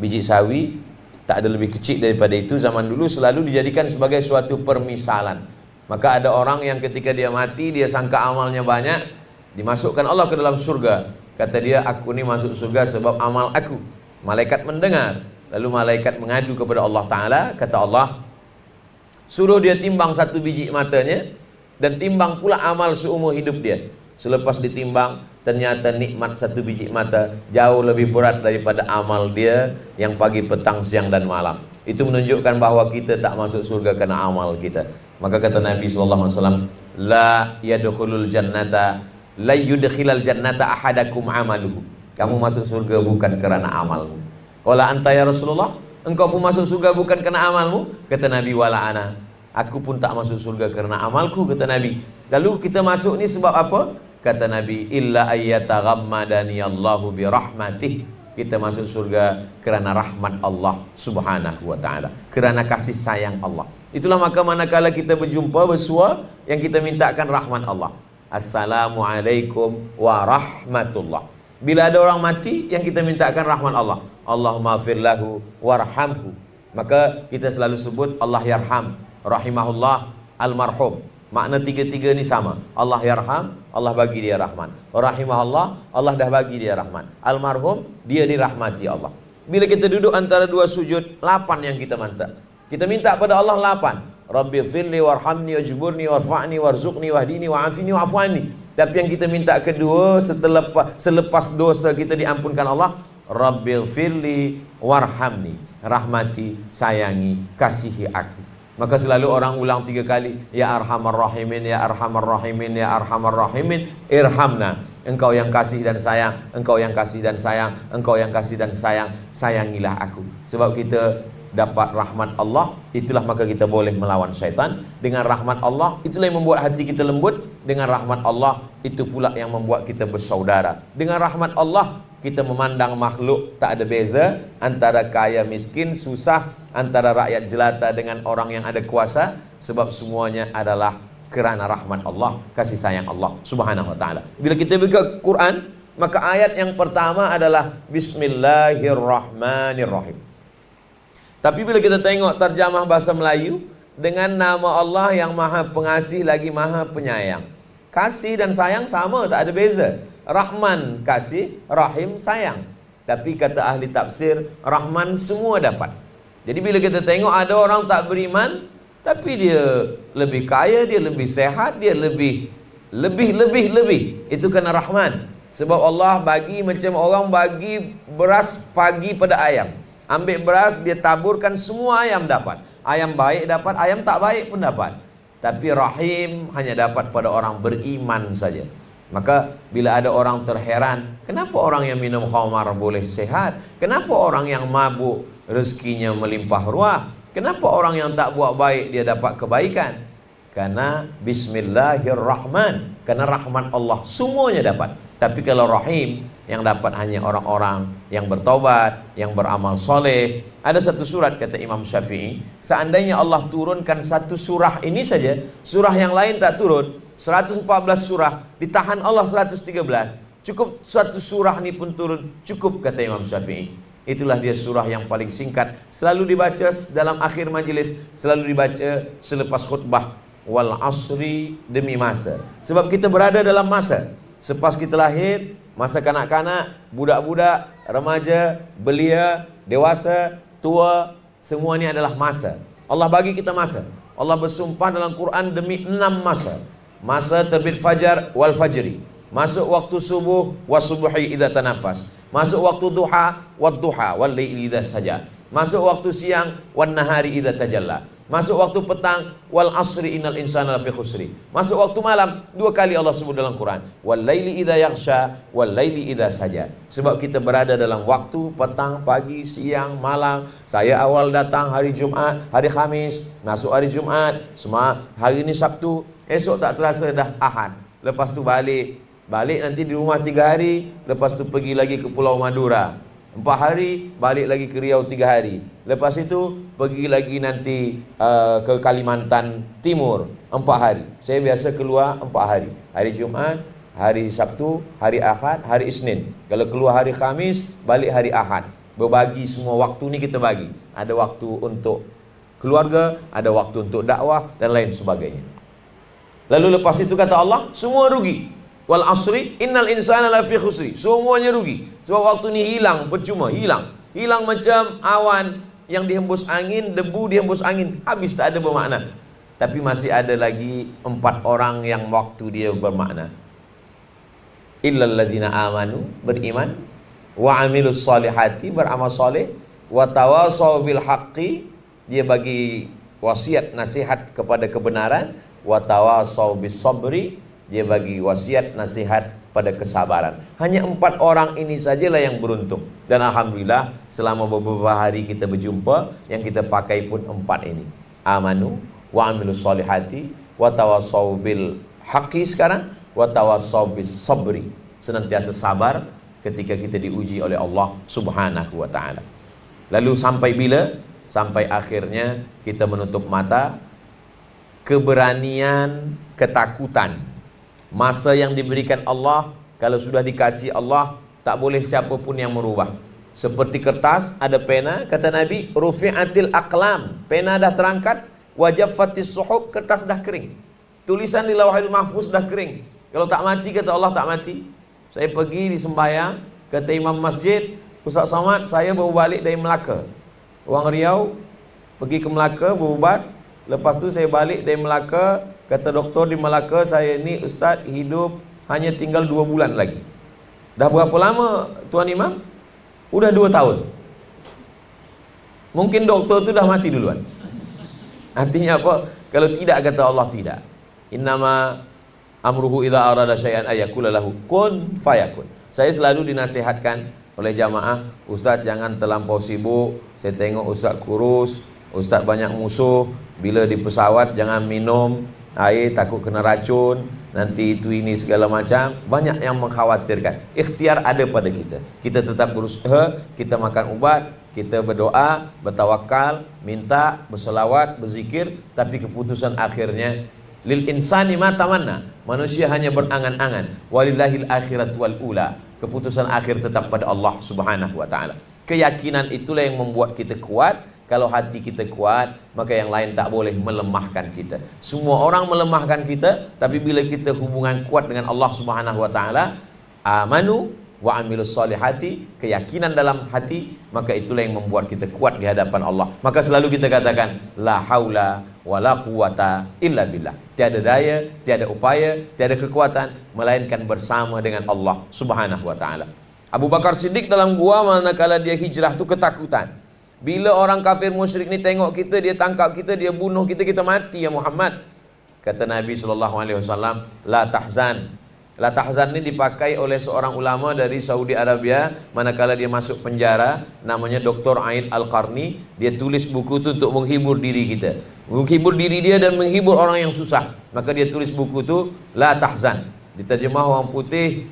Biji sawi tak ada lebih kecil daripada itu. Zaman dulu selalu dijadikan sebagai suatu permisalan. Maka ada orang yang ketika dia mati, dia sangka amalnya banyak, dimasukkan Allah ke dalam surga. Kata dia, aku ni masuk surga sebab amal aku. Malaikat mendengar, lalu malaikat mengadu kepada Allah Ta'ala. Kata Allah, suruh dia timbang satu biji matanya, dan timbang pula amal seumur hidup dia. Selepas ditimbang, ternyata nikmat satu biji mata jauh lebih berat daripada amal dia yang pagi, petang, siang dan malam. Itu menunjukkan bahawa kita tak masuk surga kerana amal kita. Maka kata Nabi SAW, la yadkhulul jannata, la yudkhilal jannata ahadakum amaluhu. Kamu masuk surga bukan kerana amalmu. Qala anta ya Rasulullah, engkau pun masuk surga bukan kerana amalmu? Kata Nabi, wala ana, aku pun tak masuk surga kerana amalku, kata Nabi. Lalu kita masuk ni sebab apa? Kata Nabi, illa ayyataghammadani Allahu bi rahmatih. Kita masuk surga kerana rahmat Allah Subhanahu wa ta'ala, kerana kasih sayang Allah. Itulah maka manakala kita berjumpa, bersua, yang kita mintakan rahmat Allah. Assalamualaikum warahmatullah. Bila ada orang mati, yang kita mintakan rahmat Allah, Allahumma firlahu warhamhu. Maka kita selalu sebut Allah yarham, rahimahullah, almarhum. Makna tiga-tiga ni sama. Allah yarham, Allah bagi dia rahmat. Rahimahullah, Allah dah bagi dia rahmat. Almarhum, dia dirahmati Allah. Bila kita duduk antara dua sujud, 8 yang kita minta. Kita minta pada Allah 8. Rabbi firli warhamni wajburni warfa'ni warzuqni wahdini wa'afini wa'afwani. Tapi yang kita minta kedua, selepas dosa kita diampunkan Allah, Rabbi firli warhamni, rahmati, sayangi, kasihi aku. Maka selalu orang ulang 3 kali, ya arhamar rahimin, ya arhamar rahimin, ya arhamar rahimin, irhamna. Engkau yang kasih dan sayang, engkau yang kasih dan sayang, engkau yang kasih dan sayang, sayangilah aku. Sebab kita dapat rahmat Allah, itulah maka kita boleh melawan syaitan. Dengan rahmat Allah, itulah yang membuat hati kita lembut. Dengan rahmat Allah, itu pula yang membuat kita bersaudara. Dengan rahmat Allah, kita memandang makhluk tak ada beza antara kaya miskin, susah, antara rakyat jelata dengan orang yang ada kuasa. Sebab semuanya adalah kerana rahmat Allah, kasih sayang Allah Subhanahu wa ta'ala. Bila kita buka Quran, maka ayat yang pertama adalah Bismillahirrahmanirrahim. Tapi bila kita tengok terjemah bahasa Melayu, dengan nama Allah yang maha pengasih lagi maha penyayang. Kasih dan sayang sama, tak ada beza. Rahman kasih, Rahim sayang. Tapi kata ahli tafsir, Rahman semua dapat. Jadi bila kita tengok ada orang tak beriman, tapi dia lebih kaya, dia lebih sehat, dia lebih. Itu kena Rahman. Sebab Allah bagi macam orang bagi beras pagi pada ayam. Ambil beras, dia taburkan, semua ayam dapat. Ayam baik dapat, ayam tak baik pun dapat. Tapi Rahim hanya dapat pada orang beriman saja. Maka bila ada orang terheran, kenapa orang yang minum khamar boleh sehat? Kenapa orang yang mabuk rezekinya melimpah ruah? Kenapa orang yang tak buat baik dia dapat kebaikan? Karena Bismillahirrahman, karena rahmat Allah semuanya dapat. Tapi kalau Rahim, yang dapat hanya orang-orang yang bertobat, yang beramal soleh. Ada satu surat kata Imam Syafi'i, seandainya Allah turunkan satu surah ini saja, surah yang lain tak turun, 114 surah, ditahan Allah 113, cukup satu surah ni pun turun, cukup kata Imam Syafi'i. Itulah dia surah yang paling singkat, selalu dibaca dalam akhir majlis, selalu dibaca selepas khutbah. Wal asri, demi masa. Sebab kita berada dalam masa. Selepas kita lahir, masa kanak-kanak, budak-budak, remaja, belia, dewasa, tua, semua ini adalah masa. Allah bagi kita masa. Allah bersumpah dalam Quran demi 6 masa. Masa terbit fajar wal fajri, masuk waktu subuh was subuhi idza tanafas, masuk waktu duha wad duha wal laili idza saja, masuk waktu siang wan nahari idza tajalla, masuk waktu petang wal asri innal insana lafi khusri, masuk waktu malam 2 kali Allah sebut dalam Quran, wal laili idza yaghsha wal laili idza saja. Sebab kita berada dalam waktu petang, pagi, siang, malam. Saya awal datang hari Jumaat, hari Khamis, masuk hari Jumaat, semua hari ini Sabtu, esok tak terasa dah Ahad. Lepas tu balik nanti di rumah 3 hari, lepas tu pergi lagi ke Pulau Madura 4 hari, balik lagi ke Riau 3 hari. Lepas itu pergi lagi nanti ke Kalimantan Timur 4 hari. Saya biasa keluar 4 hari. Hari Jumaat, hari Sabtu, hari Ahad, hari Isnin. Kalau keluar hari Khamis, balik hari Ahad. Berbagi semua waktu ni kita bagi. Ada waktu untuk keluarga, ada waktu untuk dakwah dan lain sebagainya. Lalu lepas itu kata Allah, semua rugi. Wal asri innal insana lafi khusri. Semuanya rugi. Sebab waktu ni hilang, percuma, hilang. Hilang macam awan yang dihembus angin, debu dihembus angin, habis, tak ada bermakna. Tapi masih ada lagi 4 orang yang waktu dia bermakna. Illal ladzina amanu, beriman, wa amilus solihati, beramal soleh, wa tawasaw bil haqqi, dia bagi wasiat nasihat kepada kebenaran, wa tawasaw bis sabri, dia bagi wasiat nasihat pada kesabaran. Hanya 4 orang ini sajalah yang beruntung. Dan alhamdulillah selama beberapa hari kita berjumpa, yang kita pakai pun 4 ini. Amanu wa amilus solihati wa tawasaw bil haqqi sekarang, wa tawasaw bis sabri. Senantiasa sabar ketika kita diuji oleh Allah Subhanahu wa taala. Lalu sampai bila? Sampai akhirnya kita menutup mata. Keberanian, ketakutan, masa yang diberikan Allah, kalau sudah dikasih Allah, tak boleh siapa pun yang merubah. Seperti kertas, ada pena, kata Nabi, rufi'atil aqlam, pena dah terangkat, wajaffatis suhub, kertas dah kering. Tulisan di Lauhul Mahfuz dah kering. Kalau tak mati, kata Allah, tak mati. Saya pergi di sembahyang, kata imam masjid, Ustaz Samad, saya baru balik dari Melaka. Orang Riau, pergi ke Melaka, berubat. Lepas tu saya balik dari Melaka, kata doktor di Melaka, saya ni Ustaz hidup hanya tinggal 2 bulan lagi. Dah berapa lama Tuan Imam? Udah 2 tahun. Mungkin doktor tu dah mati duluan. Artinya apa? Kalau tidak, kata Allah, tidak. Innama amruhu idza arada syai'an ayakula lahu kun fayakun. Saya selalu dinasihatkan oleh jamaah, Ustaz jangan terlampau sibuk. Saya tengok Ustaz kurus, Ustaz banyak musuh. Bila di pesawat jangan minum air, takut kena racun, nanti itu ini segala macam. Banyak yang mengkhawatirkan. Ikhtiar ada pada kita. Kita tetap berusaha, kita makan ubat, kita berdoa, bertawakal, minta, berselawat, berzikir. Tapi keputusan akhirnya lil insani ma tamanna. Manusia hanya berangan-angan. Walillahil akhirat wal ula. Keputusan akhir tetap pada Allah Subhanahu wa taala. Keyakinan itulah yang membuat kita kuat. Kalau hati kita kuat, maka yang lain tak boleh melemahkan kita. Semua orang melemahkan kita, tapi bila kita hubungan kuat dengan Allah Subhanahu wa taala, amanu wa amilus solihati, keyakinan dalam hati, maka itulah yang membuat kita kuat di hadapan Allah. Maka selalu kita katakan la haula wala quwata illa billah. Tiada daya, tiada upaya, tiada kekuatan melainkan bersama dengan Allah Subhanahu wa taala. Abu Bakar Siddiq dalam gua manakala dia hijrah tu ketakutan. Bila orang kafir musyrik ni tengok kita, dia tangkap kita, dia bunuh kita, kita mati ya Muhammad. Kata Nabi SAW, la tahzan. La tahzan ni dipakai oleh seorang ulama dari Saudi Arabia manakala dia masuk penjara, namanya Dr. Aid Al-Qarni. Dia tulis buku tu untuk menghibur diri kita, menghibur diri dia dan menghibur orang yang susah. Maka dia tulis buku tu, la tahzan. Diterjemah orang putih,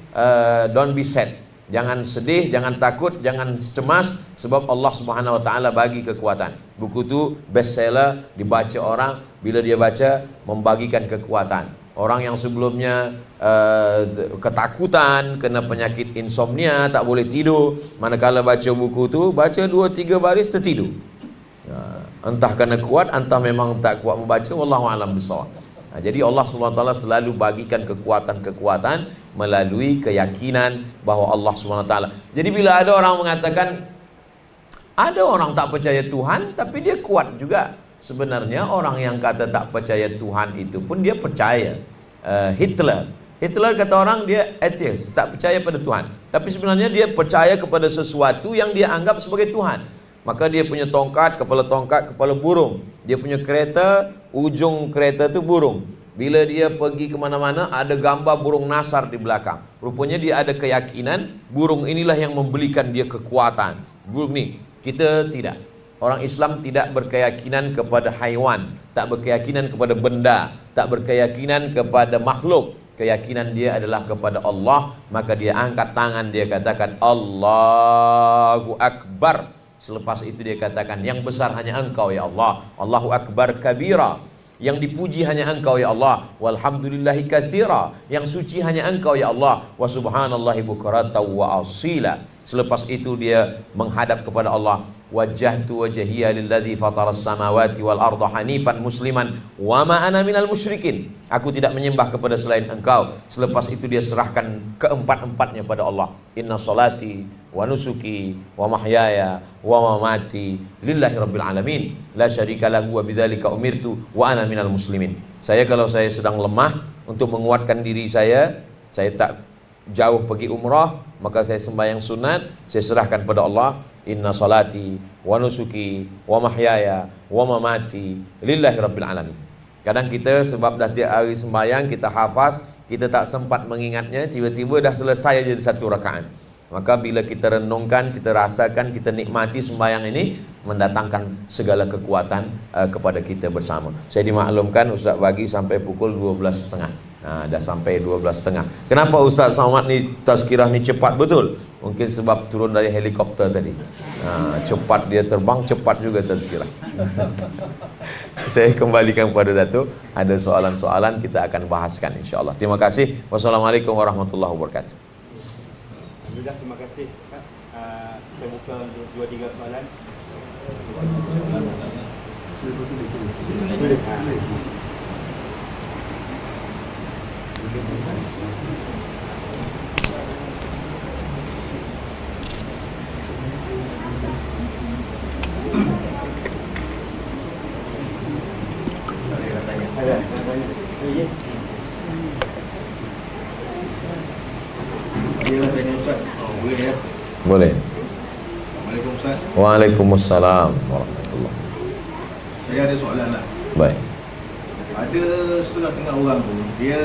don't be sad. Jangan sedih, jangan takut, jangan cemas, sebab Allah Subhanahu wa taala bagi kekuatan. Buku tu bestseller, dibaca orang, bila dia baca membagikan kekuatan. Orang yang sebelumnya ketakutan, kena penyakit insomnia, tak boleh tidur, manakala baca buku tu, baca 2-3 baris tertidur. Entah kerana kuat, entah memang tak kuat membaca, wallahu a'lam bissawab. Jadi Allah SWT selalu bagikan kekuatan-kekuatan melalui keyakinan bahawa Allah SWT. Jadi bila ada orang mengatakan, ada orang tak percaya Tuhan tapi dia kuat juga, Sebenarnya orang yang kata tak percaya Tuhan itu pun dia percaya. Hitler kata orang dia atheist, tak percaya pada Tuhan. Tapi sebenarnya dia percaya kepada sesuatu yang dia anggap sebagai Tuhan. Maka dia punya tongkat, kepala burung. Dia punya kereta, ujung kereta itu burung. Bila dia pergi kemana-mana, ada gambar burung nasar di belakang. Rupanya dia ada keyakinan burung inilah yang memberikan dia kekuatan. Burung ni, kita tidak. Orang Islam tidak berkeyakinan kepada haiwan, tak berkeyakinan kepada benda, tak berkeyakinan kepada makhluk. Keyakinan dia adalah kepada Allah. Maka dia angkat tangan, dia katakan Allahu Akbar. Selepas itu dia katakan, yang besar hanya Engkau ya Allah. Allahu Akbar kabira. Yang dipuji hanya Engkau ya Allah. Walhamdulillahi katsira. Yang suci hanya Engkau ya Allah. Wa subhanallahi bukratan wa asila. Selepas itu dia menghadap kepada Allah. Wajjahtu wajhiya lilladzi fataras samawati wal arda hanifan musliman wa ma ana minal musyrikin. Aku tidak menyembah kepada selain Engkau. Selepas itu dia serahkan keempat-empatnya pada Allah. Inna salati wa nusuki wa mahyaya wa mamati lillahi rabbil alamin la syarika lahu wa bidzalika umirtu wa ana minal muslimin. Saya kalau saya sedang lemah, untuk menguatkan diri saya tak jauh pergi umrah, maka saya sembahyang sunat, saya serahkan pada Allah. Inna salati wa nusuki wa mahyaya wa mamati lillahi rabbil alamin. Kadang kita sebab dah tiap hari sembahyang kita hafaz, kita tak sempat mengingatnya, tiba-tiba dah selesai jadi satu rakaat. Maka bila kita renungkan, kita rasakan, kita nikmati sembahyang ini mendatangkan segala kekuatan kepada kita bersama. Saya dimaklumkan Ustaz bagi sampai pukul 12.30. Dah sampai 12.30. Kenapa Ustaz Somad ni tazkirah ni cepat betul? Mungkin sebab turun dari helikopter tadi. Cepat dia terbang, cepat juga tazkirah. Saya kembalikan kepada Datuk. Ada soalan-soalan kita akan bahaskan insya-Allah. Terima kasih. Wassalamualaikum warahmatullahi wabarakatuh. Sudah, terima kasih Pak. Kita buka untuk 2-3 soalan. Boleh. Assalamualaikum Ustaz. Waalaikumsalam warahmatullahi. Saya ada soalan lah. Baik. Ada setengah-setengah orang tu dia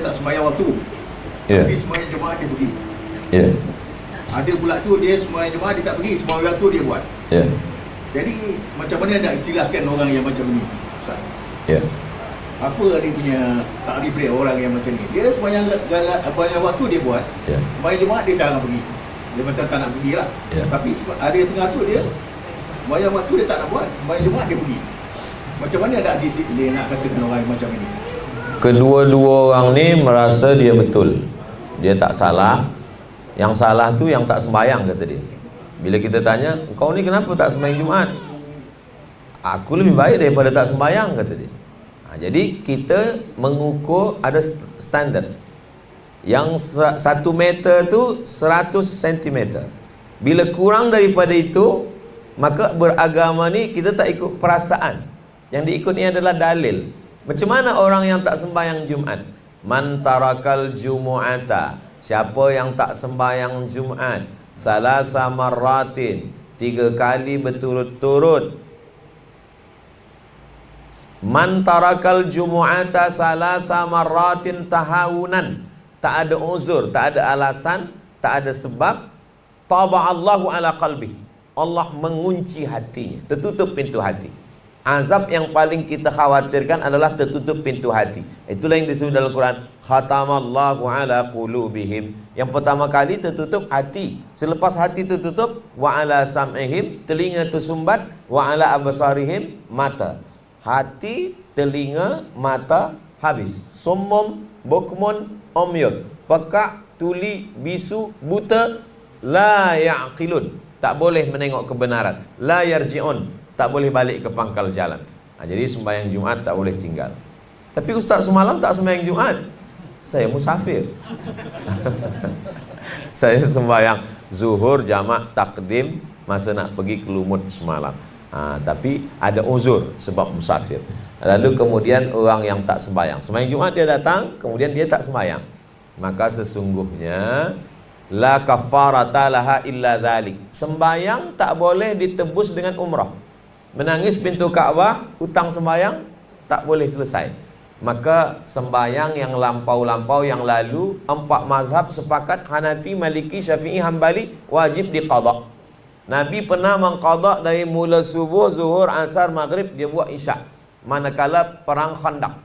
tak sembahyang waktu. Tapi sembahyang Jumaat dia pergi. Ada pula tu dia sembahyang Jumaat dia tak pergi, sembahyang waktu dia buat. Jadi macam mana nak istilahkan orang yang macam ni, Ustaz? Apa dia punya takrif dia orang yang macam ni? Dia sembahyang waktu dia buat. Sembahyang Jumaat dia tak nak pergi. Dia macam tak nak pergi lah. Tapi ada setengah tu dia sembahyang waktu dia tak nak buat, sembahyang Jumaat dia pergi. Macam mana dia nak katakan orang macam ini? Kedua-dua orang ni merasa dia betul, dia tak salah. Yang salah tu yang tak sembahyang, kata dia. Bila kita tanya, kau ni kenapa tak sembahyang Jumaat? Aku lebih baik daripada tak sembahyang, kata dia. Jadi kita mengukur, ada standar. Yang 1 meter tu 100 cm. Bila kurang daripada itu, maka beragama ni kita tak ikut perasaan. Yang diikut ni adalah dalil. Macam mana orang yang tak sembahyang Jumaat? Man tarakal jumu'ata, siapa yang tak sembahyang Jumaat salasa marratin, 3 kali berturut-turut. Man tarakal jumu'ata salasa marratin tahawunan, tak ada uzur, tak ada alasan, tak ada sebab, taba'allahu ala qalbi, Allah mengunci hatinya, tertutup pintu hati. Azab yang paling kita khawatirkan adalah tertutup pintu hati. Itulah yang disebut dalam Quran, khatamallahu ala qulubihim. Yang pertama kali tertutup hati. Selepas hati tertutup, wa ala sam'ihim, telinga tersumbat, wa ala absarihim, mata. Hati, telinga, mata habis. Summum, bukmun, umyun, pekak, tuli, bisu, buta, la ya'qilun, tak boleh menengok kebenaran, la yarji'un, tak boleh balik ke pangkal jalan. Jadi sembahyang Jumaat tak boleh tinggal. Tapi Ustaz semalam tak sembahyang Jumaat, saya musafir. Saya sembahyang zuhur jamak takdim masa nak pergi ke Lumut semalam. Tapi ada uzur sebab musafir. Lalu kemudian orang yang tak sembahyang, sembahyang Jumaat dia datang, kemudian dia tak sembahyang, maka sesungguhnya la kafarata laha illa dzalik. Sembahyang tak boleh ditebus dengan umrah. Menangis pintu Kaabah, hutang sembahyang tak boleh selesai. Maka sembahyang yang lampau-lampau yang lalu, 4 mazhab sepakat, Hanafi, Maliki, Syafi'i, Hambali, wajib diqadha. Nabi pernah mengqadha dari mula subuh, zuhur, asar, maghrib, dia buat isyak. Manakala perang Khandaq.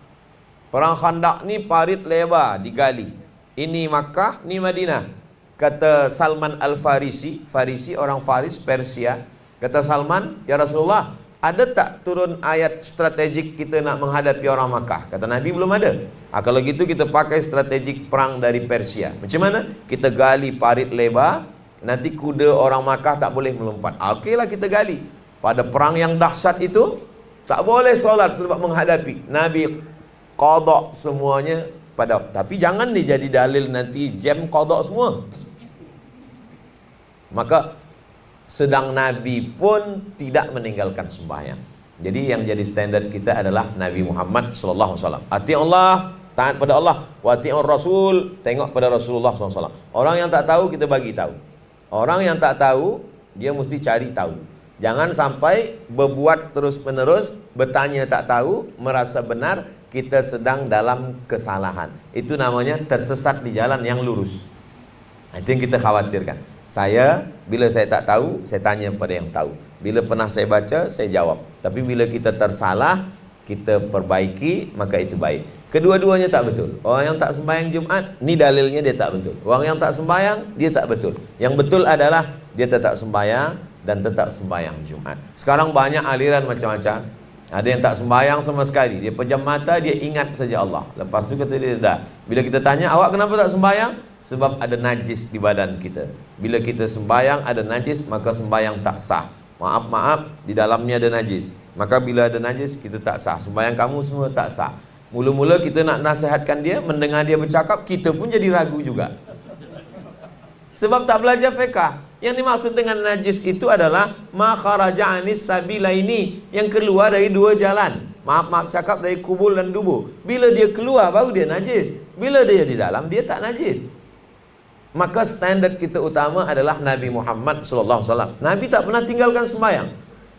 Perang Khandaq ni parit lebar digali. Ini Makkah, ni Madinah. Kata Salman Al-Farisi, Farisi orang Faris, Persia. Kata Salman, ya Rasulullah, ada tak turun ayat strategik kita nak menghadapi orang Makkah? Kata Nabi, belum ada. Kalau gitu kita pakai strategik perang dari Persia. Macam mana? Kita gali parit lebar, nanti kuda orang Makkah tak boleh melompat. Okeylah, kita gali. Pada perang yang dahsyat itu, tak boleh solat sebab menghadapi. Nabi qadha semuanya pada. Tapi jangan dijadi dalil nanti jam qadha semua. Maka sedang Nabi pun tidak meninggalkan sembahyang. Jadi yang jadi standar kita adalah Nabi Muhammad SAW. Ati Allah, taat pada Allah. Wa ati'ur Rasul, tengok pada Rasulullah SAW. Orang yang tak tahu kita bagi tahu. Orang yang tak tahu dia mesti cari tahu. Jangan sampai berbuat terus menerus, bertanya tak tahu, merasa benar, kita sedang dalam kesalahan. Itu namanya tersesat di jalan yang lurus. Itu yang kita khawatirkan. Saya, bila saya tak tahu, saya tanya pada yang tahu. Bila pernah saya baca, saya jawab. Tapi bila kita tersalah, kita perbaiki, maka itu baik. Kedua-duanya tak betul. Orang yang tak sembahyang Jumaat, ni dalilnya dia tak betul. Orang yang tak sembahyang, dia tak betul. Yang betul adalah dia tetap sembahyang dan tetap sembahyang Jumaat. Sekarang banyak aliran macam-macam. Ada yang tak sembahyang sama sekali. Dia pejam mata, dia ingat saja Allah. Lepas tu kata dia dah. Bila kita tanya, awak kenapa tak sembahyang? Sebab ada najis di badan kita. Bila kita sembahyang ada najis, maka sembahyang tak sah. Maaf, di dalamnya ada najis. Maka bila ada najis, kita tak sah. Sembahyang kamu semua tak sah. Mula-mula kita nak nasihatkan dia, mendengar dia bercakap, kita pun jadi ragu juga. Sebab tak belajar fiqh. Yang dimaksud dengan najis itu adalah ma kharaja anis sabilaini, yang keluar dari dua jalan. Maaf cakap dari kubul dan dubur. Bila dia keluar baru dia najis. Bila dia di dalam dia tak najis. Maka standard kita utama adalah Nabi Muhammad SAW. Nabi tak pernah tinggalkan sembahyang.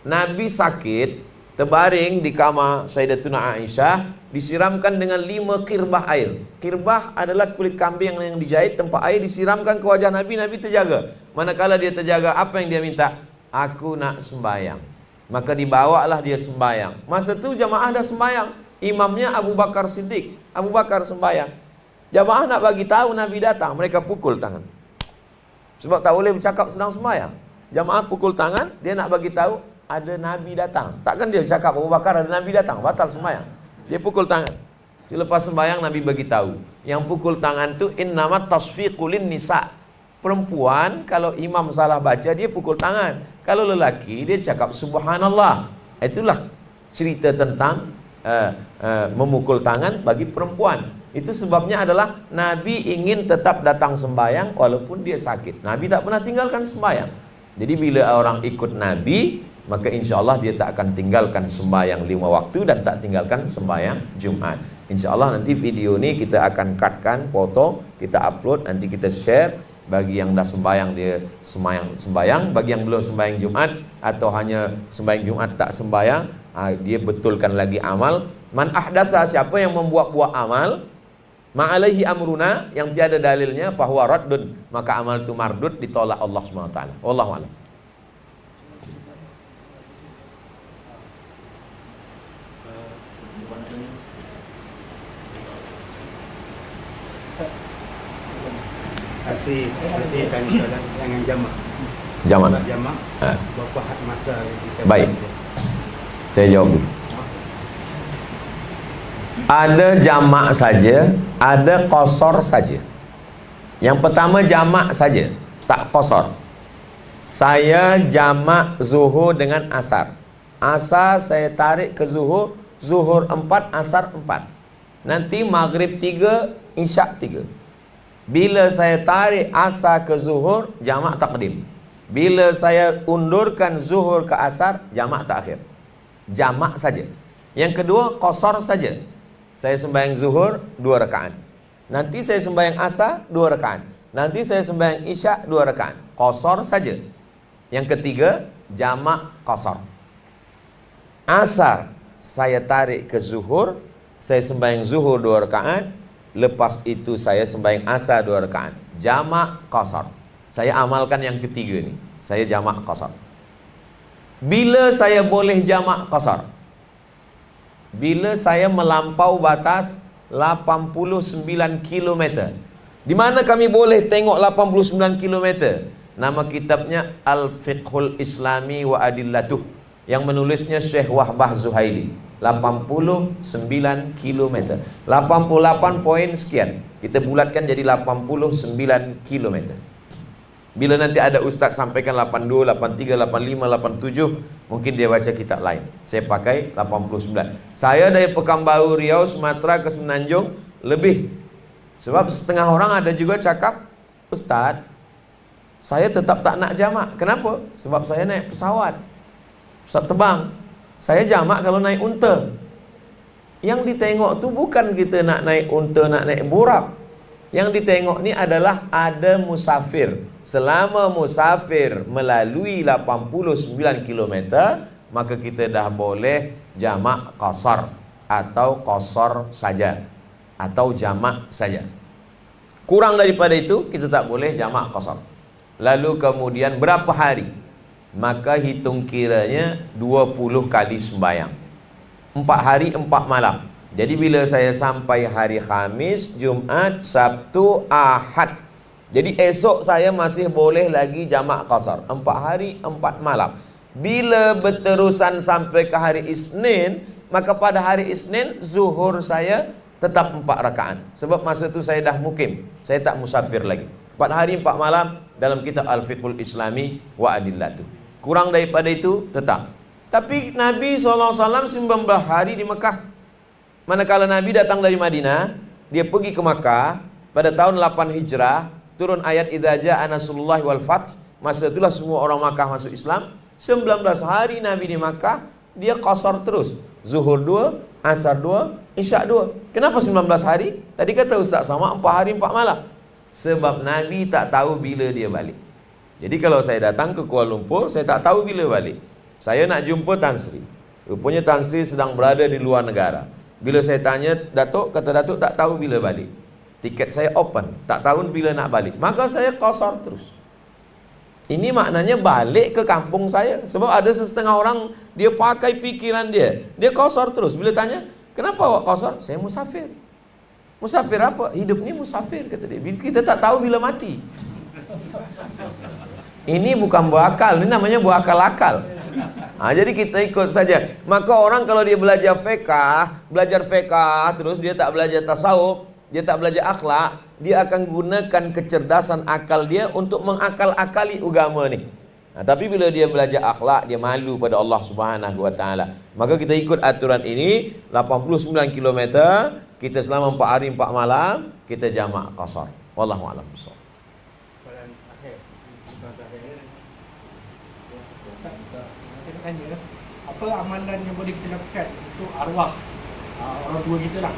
Nabi sakit, terbaring di kamar Sayyidatuna Aisyah, disiramkan dengan 5 kirbah air. Kirbah adalah kulit kambing yang dijahit, tempat air disiramkan ke wajah Nabi, Nabi terjaga. Manakala dia terjaga, apa yang dia minta? Aku nak sembahyang. Maka dibawalah dia sembahyang. Masa tu jamaah dah sembahyang. Imamnya Abu Bakar Siddiq. Abu Bakar sembahyang. Jamaah nak bagi tahu Nabi datang, mereka pukul tangan. Sebab tak boleh bercakap sedang sembahyang. Jamaah pukul tangan, dia nak bagi tahu ada Nabi datang. Takkan dia cakap Abu Bakar ada Nabi datang, batal sembahyang. Dia pukul tangan. Lepas sembahyang Nabi bagi tahu, yang pukul tangan tu innamat tasfiqulin nisa. Perempuan kalau imam salah baca dia pukul tangan. Kalau lelaki dia cakap subhanallah. Itulah cerita tentang memukul tangan bagi perempuan. Itu sebabnya adalah Nabi ingin tetap datang sembahyang walaupun dia sakit. Nabi tak pernah tinggalkan sembahyang. Jadi bila orang ikut Nabi, maka insya Allah dia tak akan tinggalkan sembahyang 5 waktu dan tak tinggalkan sembahyang Jumaat. Insya Allah nanti video ni kita akan cutkan, potong, kita upload, nanti kita share. Bagi yang dah sembahyang dia sembahyang, bagi yang belum sembahyang Jumaat atau hanya sembahyang Jumaat tak sembahyang, dia betulkan lagi amal. Man ahdatsa, siapa yang membuat-buat amal ma'alaihi amruna, yang tiada dalilnya, fahuwa raddun, maka amal itu mardud, ditolak Allah SWT. Wallahu a'lam. Kasih tanya soalan dengan jamak. Jamak. Jamak. Berapa masa kita baik. Saya jawab dulu. Ada jamak saja, ada qasar saja. Yang pertama jamak saja, tak qasar. Saya jamak zuhur dengan asar. Asar saya tarik ke zuhur, zuhur 4, asar 4. Nanti maghrib 3, isyak 3. Bila saya tarik asar ke zuhur, jamak takdim. Bila saya undurkan zuhur ke asar, jamak takhir. Jamak saja. Yang kedua, qasar saja. Saya sembahyang zuhur 2 rakaat. Nanti saya sembahyang asar 2 rakaat. Nanti saya sembahyang isya 2 rakaat. Qasar saja. Yang ketiga, jamak qasar. Asar saya tarik ke zuhur, saya sembahyang zuhur 2 rakaat. Lepas itu saya sembahyang asar 2 rakaat. Jamak qasar. Saya amalkan yang ketiga ni. Saya jamak qasar. Bila saya boleh jamak qasar? Bila saya melampau batas 89 km. Di mana kami boleh tengok 89 km? Nama kitabnya Al-Fiqhul Islami wa Adillatuh, yang menulisnya Syekh Wahbah Zuhaili. 89 km. 88 poin sekian. Kita bulatkan jadi 89 km. Bila nanti ada ustaz sampaikan 82, 83, 85, 87, mungkin dia baca kitab lain. Saya pakai 89. Saya dari Pekanbaru, Riau, Sumatera ke Semenanjung lebih. Sebab setengah orang ada juga cakap, Ustaz, saya tetap tak nak jamak. Kenapa? Sebab saya naik pesawat, pesawat terbang. Saya jamak kalau naik unta. Yang ditengok tu bukan kita nak naik unta, nak naik buraq. Yang ditengok ni adalah ada musafir. Selama musafir melalui 89 km, maka kita dah boleh jamak qasar atau qasar saja atau jamak saja. Kurang daripada itu kita tak boleh jamak qasar. Lalu kemudian berapa hari? Maka hitung kiranya 20 kali sembahyang. 4 hari 4 malam. Jadi bila saya sampai hari Khamis, Jumaat, Sabtu, Ahad, jadi esok saya masih boleh lagi jamak qasar. 4 hari 4 malam. Bila berterusan sampai ke hari Isnin, maka pada hari Isnin zuhur saya tetap 4 rakaat. Sebab masa itu saya dah mukim, saya tak musafir lagi. 4 hari 4 malam dalam kitab Al-Fiqhul Islami wa Adillatuh. Kurang daripada itu tetap. Tapi Nabi SAW 19 hari di Mekah. Manakala Nabi datang dari Madinah, dia pergi ke Makkah pada tahun 8 Hijrah, turun ayat idza jaa nasrullahi wal fath. Masa itulah semua orang Makkah masuk Islam. 19 hari Nabi di Makkah, dia qasar terus. Zuhur 2, asar 2, isyak 2. Kenapa 19 hari? Tadi kata Ustaz Samad 4 hari 4 malam. Sebab Nabi tak tahu bila dia balik. Jadi kalau saya datang ke Kuala Lumpur, saya tak tahu bila balik. Saya nak jumpa Tan Sri. Rupanya Tan Sri sedang berada di luar negara. Bila saya tanya Datuk, kata Datuk tak tahu bila balik. Tiket saya open, tak tahu bila nak balik. Maka saya qasar terus. Ini maknanya balik ke kampung saya. Sebab ada setengah orang, dia pakai fikiran dia. Dia qasar terus. Bila tanya, kenapa awak qasar? Saya musafir. Musafir apa? Hidup ni musafir, kata dia. Kita tak tahu bila mati. Ini bukan berakal, ini namanya berakal-akal. Jadi kita ikut saja. Maka orang kalau dia belajar fiqh, terus dia tak belajar tasawuf, dia tak belajar akhlak, dia akan gunakan kecerdasan akal dia untuk mengakal-akali agama ni. Tapi bila dia belajar akhlak, dia malu pada Allah Subhanahu wa taala. Maka kita ikut aturan ini, 89 km, kita selama 4 hari 4 malam, kita jamak qasar. Wallahu a'lam bishawab. Tanya, apa amalan yang boleh kita lakukan untuk arwah orang tua kita lah,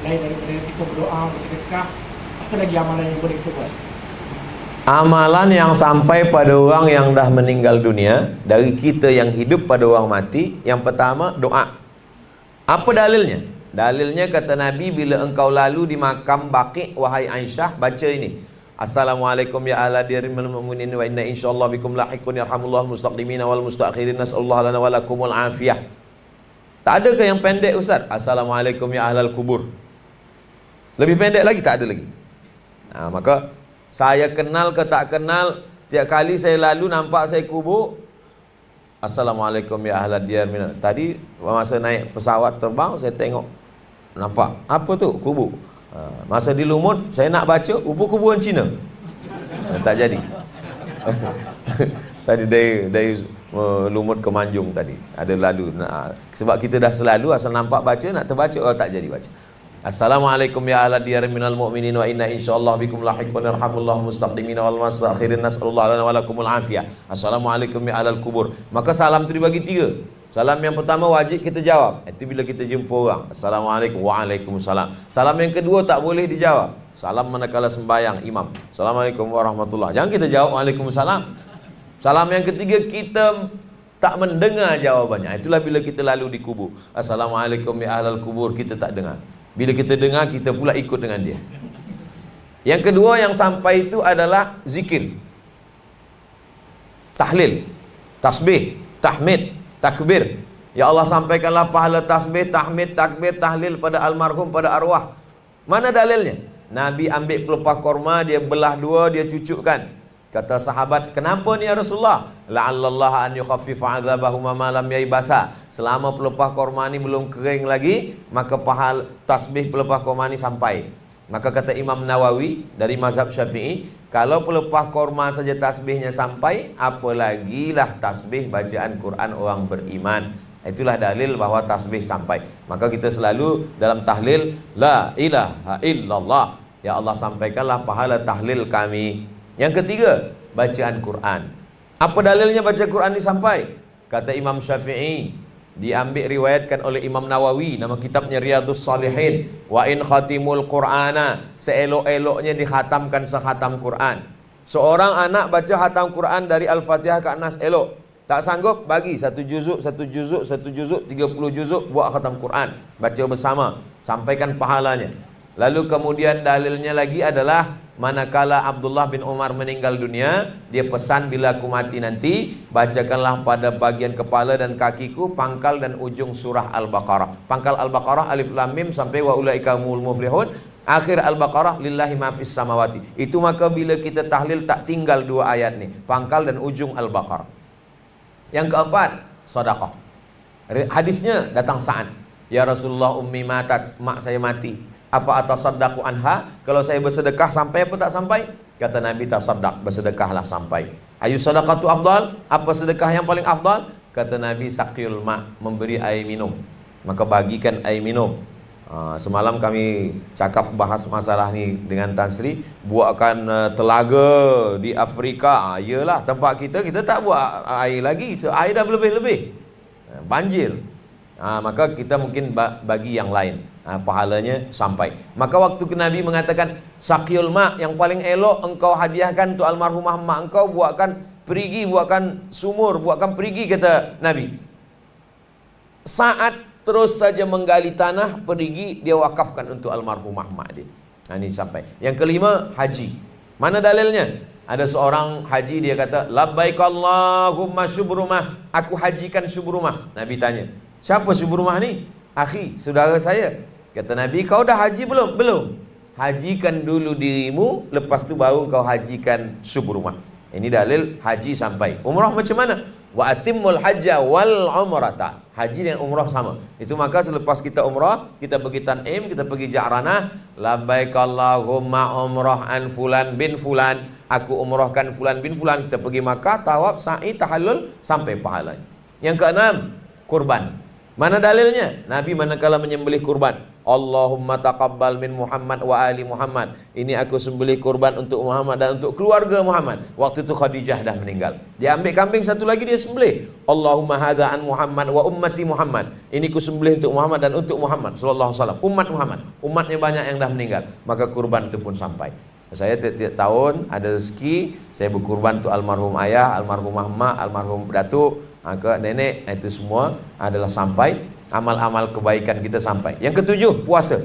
selain daripada kita berdoa, bersedekah, apa lagi amalan yang boleh kita buat? Amalan yang sampai pada orang yang dah meninggal dunia, dari kita yang hidup pada orang mati, yang pertama doa. Apa dalilnya? Dalilnya kata Nabi, bila engkau lalu di makam Baqi', wahai Aisyah, baca ini: Assalamualaikum ya ahla diyaril mu'minin wa inna insyaallah bikum lahiqun yarhamullahu mustaqdimina wal mustakhirin nasallallahu lana wa lakumul afiyah. Tak ada ke yang pendek Ustaz? Assalamualaikum ya ahlal kubur. Lebih pendek lagi tak ada lagi. Maka saya kenal ke tak kenal, tiap kali saya lalu nampak saya kubur, Assalamualaikum ya ahlal diyar. Tadi masa naik pesawat terbang saya tengok, nampak apa tu? Kubur. Masa di Lumut saya nak baca kuburan Cina, tak jadi. Tadi dari Lumut ke Manjung tadi ada lalu, sebab kita dah selalu asal nampak baca, nak terbaca tak jadi baca. Assalamualaikum ya ala diyar minal mu'minin wa inna insyaallah bikum lahiqun yarhamullahu mustaqdimin wal mustakhirin nasallallahu lana wa lakumul afiyah. Assalamualaikum ya alal kubur. Maka salam itu dibagi 3. Salam yang pertama wajib kita jawab. Itu bila kita jumpa orang. Assalamualaikum, waalaikumsalam. Salam yang kedua tak boleh dijawab. Salam manakala sembahyang imam. Assalamualaikum warahmatullahi. Jangan kita jawab waalaikumsalam. Salam yang ketiga kita tak mendengar jawabannya. Itulah bila kita lalu di kubur. Assalamualaikum ya ahlal kubur, kita tak dengar. Bila kita dengar, kita pula ikut dengan dia. Yang kedua yang sampai itu adalah zikir, tahlil, tasbih, tahmid, takbir. Ya Allah, sampaikanlah pahala tasbih, tahmid, takbir, tahlil pada almarhum, pada arwah. Mana dalilnya? Nabi ambil pelepah korma, dia belah 2, dia cucukkan. Kata sahabat, kenapa ni ya Rasulullah? La'allallah an yukhaffifa 'adzabahuma ma lam yaibasa. Selama pelepah korma ni belum kering lagi, maka pahala tasbih pelepah korma ni sampai. Maka kata Imam Nawawi dari mazhab Syafi'i, kalau pelepah korma saja tasbihnya sampai, apalagilah tasbih bacaan Quran orang beriman. Itulah dalil bahwa tasbih sampai. Maka kita selalu dalam tahlil, la ilaha illallah, ya Allah sampaikanlah pahala tahlil kami. Yang ketiga, bacaan Quran. Apa dalilnya baca Quran ini sampai? Kata Imam Syafi'i, diambil riwayatkan oleh Imam Nawawi, nama kitabnya Riyadhus Shalihin, wa in khatimul Qur'ana, seelok-eloknya dikhatamkan sekhatam Quran. Seorang anak baca khatam Quran dari Al-Fatihah ke An-Nas elok. Tak sanggup, bagi 1 juzuk, 30 juzuk buat khatam Quran. Baca bersama, sampaikan pahalanya. Lalu kemudian dalilnya lagi adalah manakala Abdullah bin Umar meninggal dunia, dia pesan bila aku mati nanti, bacakanlah pada bagian kepala dan kakiku pangkal dan ujung surah Al-Baqarah. Pangkal Al-Baqarah alif lam mim sampai wa ulaika humul muflihun. Akhir Al-Baqarah lillahi ma fis samawati. Itu maka bila kita tahlil tak tinggal 2 ayat ni, pangkal dan ujung Al-Baqarah. Yang keempat, sedekah. Hadisnya datang Sa'ad, ya Rasulullah, ummi matat, mak saya mati. Apa atasaddaqu anha? Kalau saya bersedekah sampai apa tak sampai? Kata Nabi, tasaddaq, bersedekahlah sampai. Ayu sadaqatu afdal? Apa sedekah yang paling afdal? Kata Nabi, saqiyul ma, memberi air minum. Maka bagikan air minum. Semalam kami cakap bahas masalah ni dengan Tan Sri, buatkan telaga di Afrika. Iyalah, tempat kita tak buat air lagi, air dah lebih-lebih, banjir. Maka kita mungkin bagi yang lain, pahalanya sampai. Maka waktu Nabi mengatakan saqiyul ma, yang paling elok engkau hadiahkan untuk almarhumah mak engkau, buatkan perigi, buatkan sumur, buatkan perigi, kata Nabi. Saat terus saja menggali tanah, perigi, dia wakafkan untuk almarhumah mak dia. Ini sampai. Yang kelima, haji. Mana dalilnya? Ada seorang haji, dia kata, labbaik Allahumma syubrumah, aku hajikan syubrumah. Nabi tanya, siapa syubrumah ni? Akhi, saudara saya. Kata Nabi, kau dah haji belum? Belum. Hajikan dulu dirimu, lepas tu baru kau hajikan syubrumah. Ini dalil haji sampai. Umrah macam mana? Wa atimmul hajja wal umrata. Haji dan umrah sama. Itu maka selepas kita umrah, kita pergi Tan'im, kita pergi Ja'ranah, labbaik Allahumma umrah an fulan bin fulan, aku umrahkan fulan bin fulan. Kita pergi Makkah, tawaf, sa'i, tahallul, sampai pahalanya. Yang keenam, kurban. Mana dalilnya? Nabi manakala menyembelih kurban, Allahumma taqabbal min Muhammad wa ali Muhammad. Ini aku sembelih kurban untuk Muhammad dan untuk keluarga Muhammad. Waktu itu Khadijah dah meninggal. Dia ambil kambing satu lagi, dia sembelih. Allahumma hadza an Muhammad wa ummati Muhammad. Ini ku sembelih untuk Muhammad dan untuk Muhammad sallallahu alaihi wasallam. Umat Muhammad. Umatnya banyak yang dah meninggal. Maka kurban itu pun sampai. Saya tiap tahun ada rezeki, saya berkurban untuk almarhum ayah, almarhumah mak, almarhum datuk, ke nenek. Itu semua adalah sampai. Amal-amal kebaikan kita sampai. Yang ketujuh, puasa.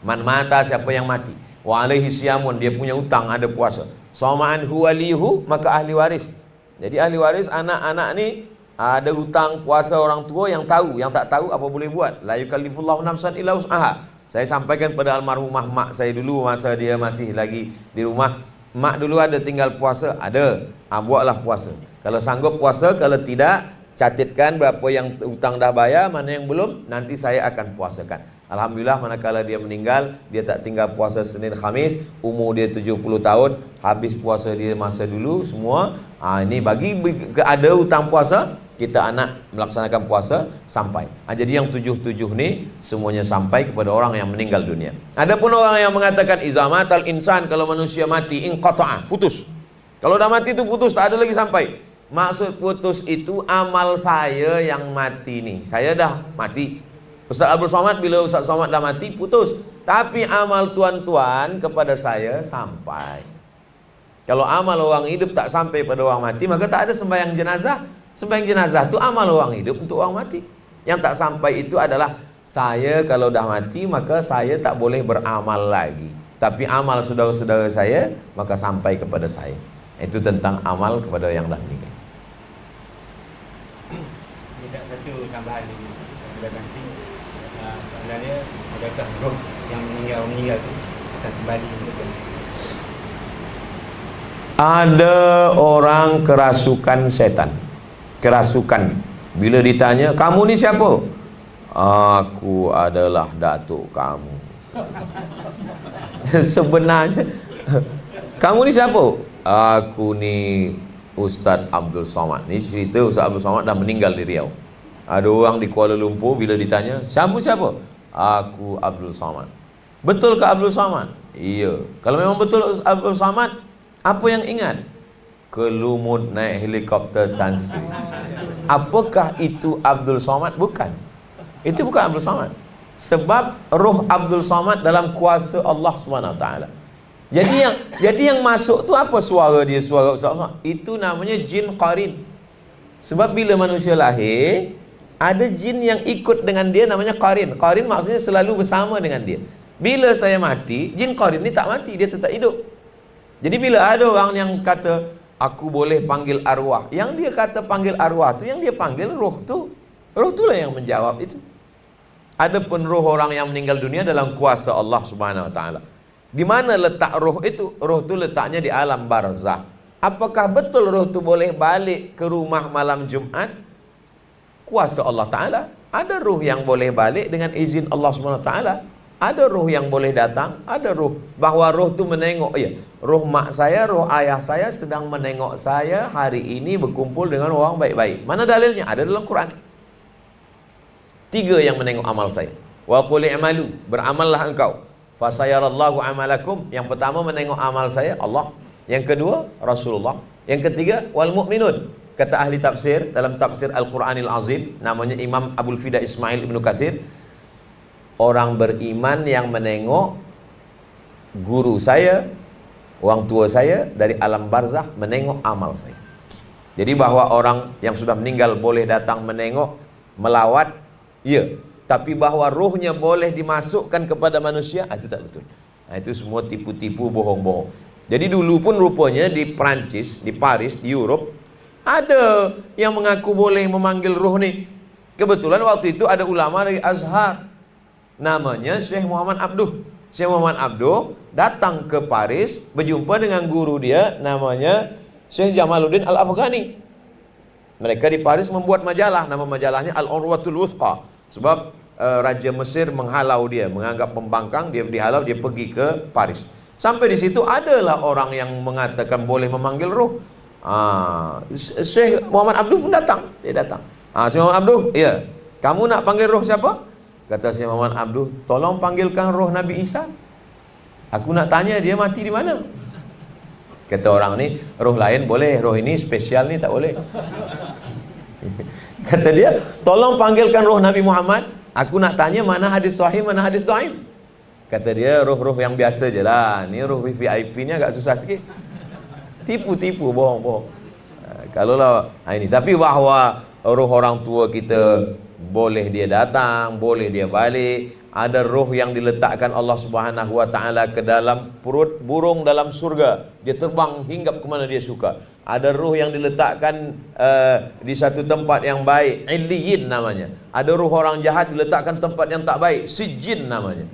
Man mata, siapa yang mati, wa alaihi siyamun, dia punya hutang, ada puasa. Sama'an huwalihu, maka ahli waris. Jadi ahli waris, anak-anak ni ada hutang puasa orang tua, yang tahu, yang tak tahu apa boleh buat. La yukallifullahu nafsan illa wus'aha. Saya sampaikan pada almarhumah mak saya dulu, masa dia masih lagi di rumah. Mak dulu ada tinggal puasa, ada, buatlah puasa. Kalau sanggup puasa, kalau tidak, catatkan berapa yang hutang dah bayar, mana yang belum, nanti saya akan puasakan. Alhamdulillah manakala dia meninggal, dia tak tinggal puasa Senin Khamis, umur dia 70 tahun, habis puasa dia masa dulu semua. Ini bagi ada hutang puasa, kita anak melaksanakan puasa sampai. Jadi yang 7 ni semuanya sampai kepada orang yang meninggal dunia. Adapun orang yang mengatakan iza matal insan, kalau manusia mati inqata'a, putus. Kalau dah mati itu putus, tak ada lagi sampai. Maksud putus itu amal saya yang mati nih. Saya dah mati. Ustaz Abdul Somad, bila Ustaz Somad dah mati, putus. Tapi amal tuan-tuan kepada saya sampai. Kalau amal orang hidup tak sampai pada orang mati, maka tak ada sembahyang jenazah. Sembahyang jenazah itu amal orang hidup untuk orang mati. Yang tak sampai itu adalah saya kalau dah mati, maka saya tak boleh beramal lagi. Tapi amal saudara-saudara saya, maka sampai kepada saya. Itu tentang amal kepada yang dah meninggal. Tidak satu tambahan lagi. Sebenarnya adakah roh yang meninggal tu akan kembali? Ada orang kerasukan setan. Kerasukan. Bila ditanya, kamu ni siapa? Aku adalah datuk kamu. Sebenarnya, kamu ni siapa? Aku ni Ustaz Abdul Somad. Ni cerita Ustaz Abdul Somad dah meninggal di Riau. Ada orang di Kuala Lumpur, bila ditanya, siapa? Aku Abdul Somad. Betul ke Abdul Somad? Iya. Kalau memang betul Abdul Somad, apa yang ingat? Ke Lumut naik helikopter Tan Sri. Apakah itu Abdul Somad? Bukan. Itu bukan Abdul Somad. Sebab roh Abdul Somad dalam kuasa Allah SWT. Jadi yang masuk tu apa suara dia, suara Ustaz Somad? Itu namanya jin qarin. Sebab bila manusia lahir, ada jin yang ikut dengan dia, namanya qarin. Qarin maksudnya selalu bersama dengan dia. Bila saya mati, jin qarin ni tak mati, dia tetap hidup. Jadi bila ada orang yang kata aku boleh panggil arwah, yang dia kata panggil arwah tu, yang dia panggil roh tu. Roh tu lah yang menjawab itu. Adapun roh orang yang meninggal dunia dalam kuasa Allah Subhanahu Wa Taala. Di mana letak roh itu? Roh tu letaknya di alam barzah. Apakah betul roh tu boleh balik ke rumah malam Jumaat? Kuasa Allah Taala. Ada roh yang boleh balik dengan izin Allah Subhanahu Wa Taala. Ada roh yang boleh datang, ada roh bahawa roh tu menengok, ya, roh mak saya, roh ayah saya sedang menengok saya hari ini berkumpul dengan orang baik-baik. Mana dalilnya? Ada dalam Quran. 3 yang menengok amal saya. Wa qul i'malu, beramallah engkau. Fa sayarallahu amalakum. Yang pertama menengok amal saya Allah. Yang kedua Rasulullah. Yang ketiga wal mu'minun. Kata ahli tafsir dalam tafsir Al-Quranil Azim, namanya Imam Abdul Fida Ismail Ibnu Katsir, orang beriman yang menengok guru saya, orang tua saya dari alam barzakh menengok amal saya. Jadi bahawa orang yang sudah meninggal boleh datang menengok, melawat, ya. Tapi bahawa rohnya boleh dimasukkan kepada manusia, itu tak betul. Itu semua tipu-tipu, bohong-bohong. Jadi dulu pun rupanya di Perancis, di Paris, di Europe, ada yang mengaku boleh memanggil roh ni. Kebetulan waktu itu ada ulama dari Azhar, namanya Syekh Muhammad Abduh. Syekh Muhammad Abduh datang ke Paris, berjumpa dengan guru dia, namanya Syekh Jamaluddin Al-Afghani. Mereka di Paris membuat majalah, nama majalahnya Al-Urwatul Wusqa. Sebab Raja Mesir menghalau dia, menganggap pembangkang, dia dihalau, dia pergi ke Paris. Sampai di situ adalah orang yang mengatakan boleh memanggil roh. Syekh Muhammad Abduh pun datang. Dia datang. Syekh Muhammad Abduh, ya, kamu nak panggil roh siapa? Kata Syekh Muhammad Abduh, tolong panggilkan roh Nabi Isa. Aku nak tanya dia mati di mana. Kata orang ni, roh lain boleh, roh ini spesial ni tak boleh. Kata dia, tolong panggilkan roh Nabi Muhammad. Aku nak tanya mana hadis sahih, mana hadis dhaif. Kata dia, roh-roh yang biasa je lah. Ni roh VIP ni agak susah sikit. Tipu-tipu, bohong-bohong. Kalaulah ini, tapi bahawa roh orang tua kita boleh dia datang, boleh dia balik. Ada roh yang diletakkan Allah Subhanahu Wa Taala ke dalam perut burung dalam surga. Dia terbang hingga ke mana dia suka. Ada roh yang diletakkan di satu tempat yang baik, Illiyin namanya. Ada roh orang jahat diletakkan tempat yang tak baik, Sijjin namanya.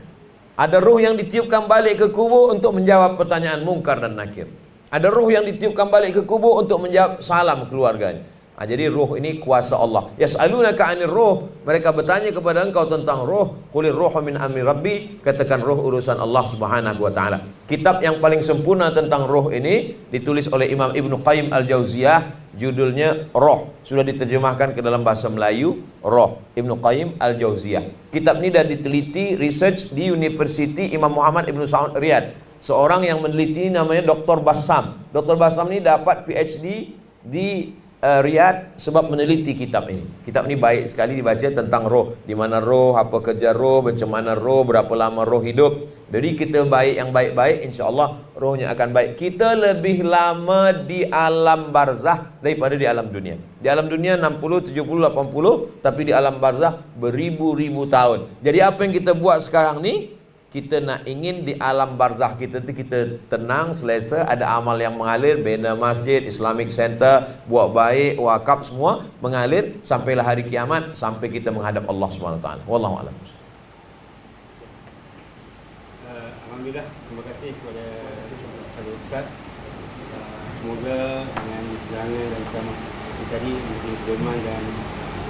Ada roh yang ditiupkan balik ke kubur untuk menjawab pertanyaan Munkar dan Nakir. Ada roh yang ditiupkan balik ke kubur untuk menjawab salam keluarganya. Jadi ruh ini kuasa Allah. Yas'alunaka 'anir ruh, mereka bertanya kepada engkau tentang ruh. Qulir ruhu min amri rabbi, katakan ruh urusan Allah Subhanahu wa taala. Kitab yang paling sempurna tentang ruh ini ditulis oleh Imam Ibnu Qayyim Al-Jauziyah, judulnya Roh. Sudah diterjemahkan ke dalam bahasa Melayu, Roh, Ibnu Qayyim Al-Jauziyah. Kitab ini dah diteliti research di University Imam Muhammad Ibnu Saud Riyadh. Seorang yang meneliti namanya Dr. Bassam. Dr. Bassam ini dapat PhD di Riyadh sebab meneliti kitab ini. Kitab ini baik sekali dibaca tentang roh. Di mana roh, apa kerja roh, macam mana roh, berapa lama roh hidup. Jadi kita baik yang baik-baik, insya-Allah rohnya akan baik. Kita lebih lama di alam barzah daripada di alam dunia. Di alam dunia 60, 70, 80, tapi di alam barzah beribu-ribu tahun. Jadi apa yang kita buat sekarang ni, kita nak ingin di alam barzah kita tu kita tenang, selesa, ada amal yang mengalir, bina masjid, Islamic Center, buat baik, wakaf semua mengalir sampailah hari kiamat, sampai kita menghadap Allah SWT. Wallahu a'lam. Alhamdulillah, terima kasih kepada Ustaz. Semoga dengan penerangan dan ceramah tadi memberi pedoman dan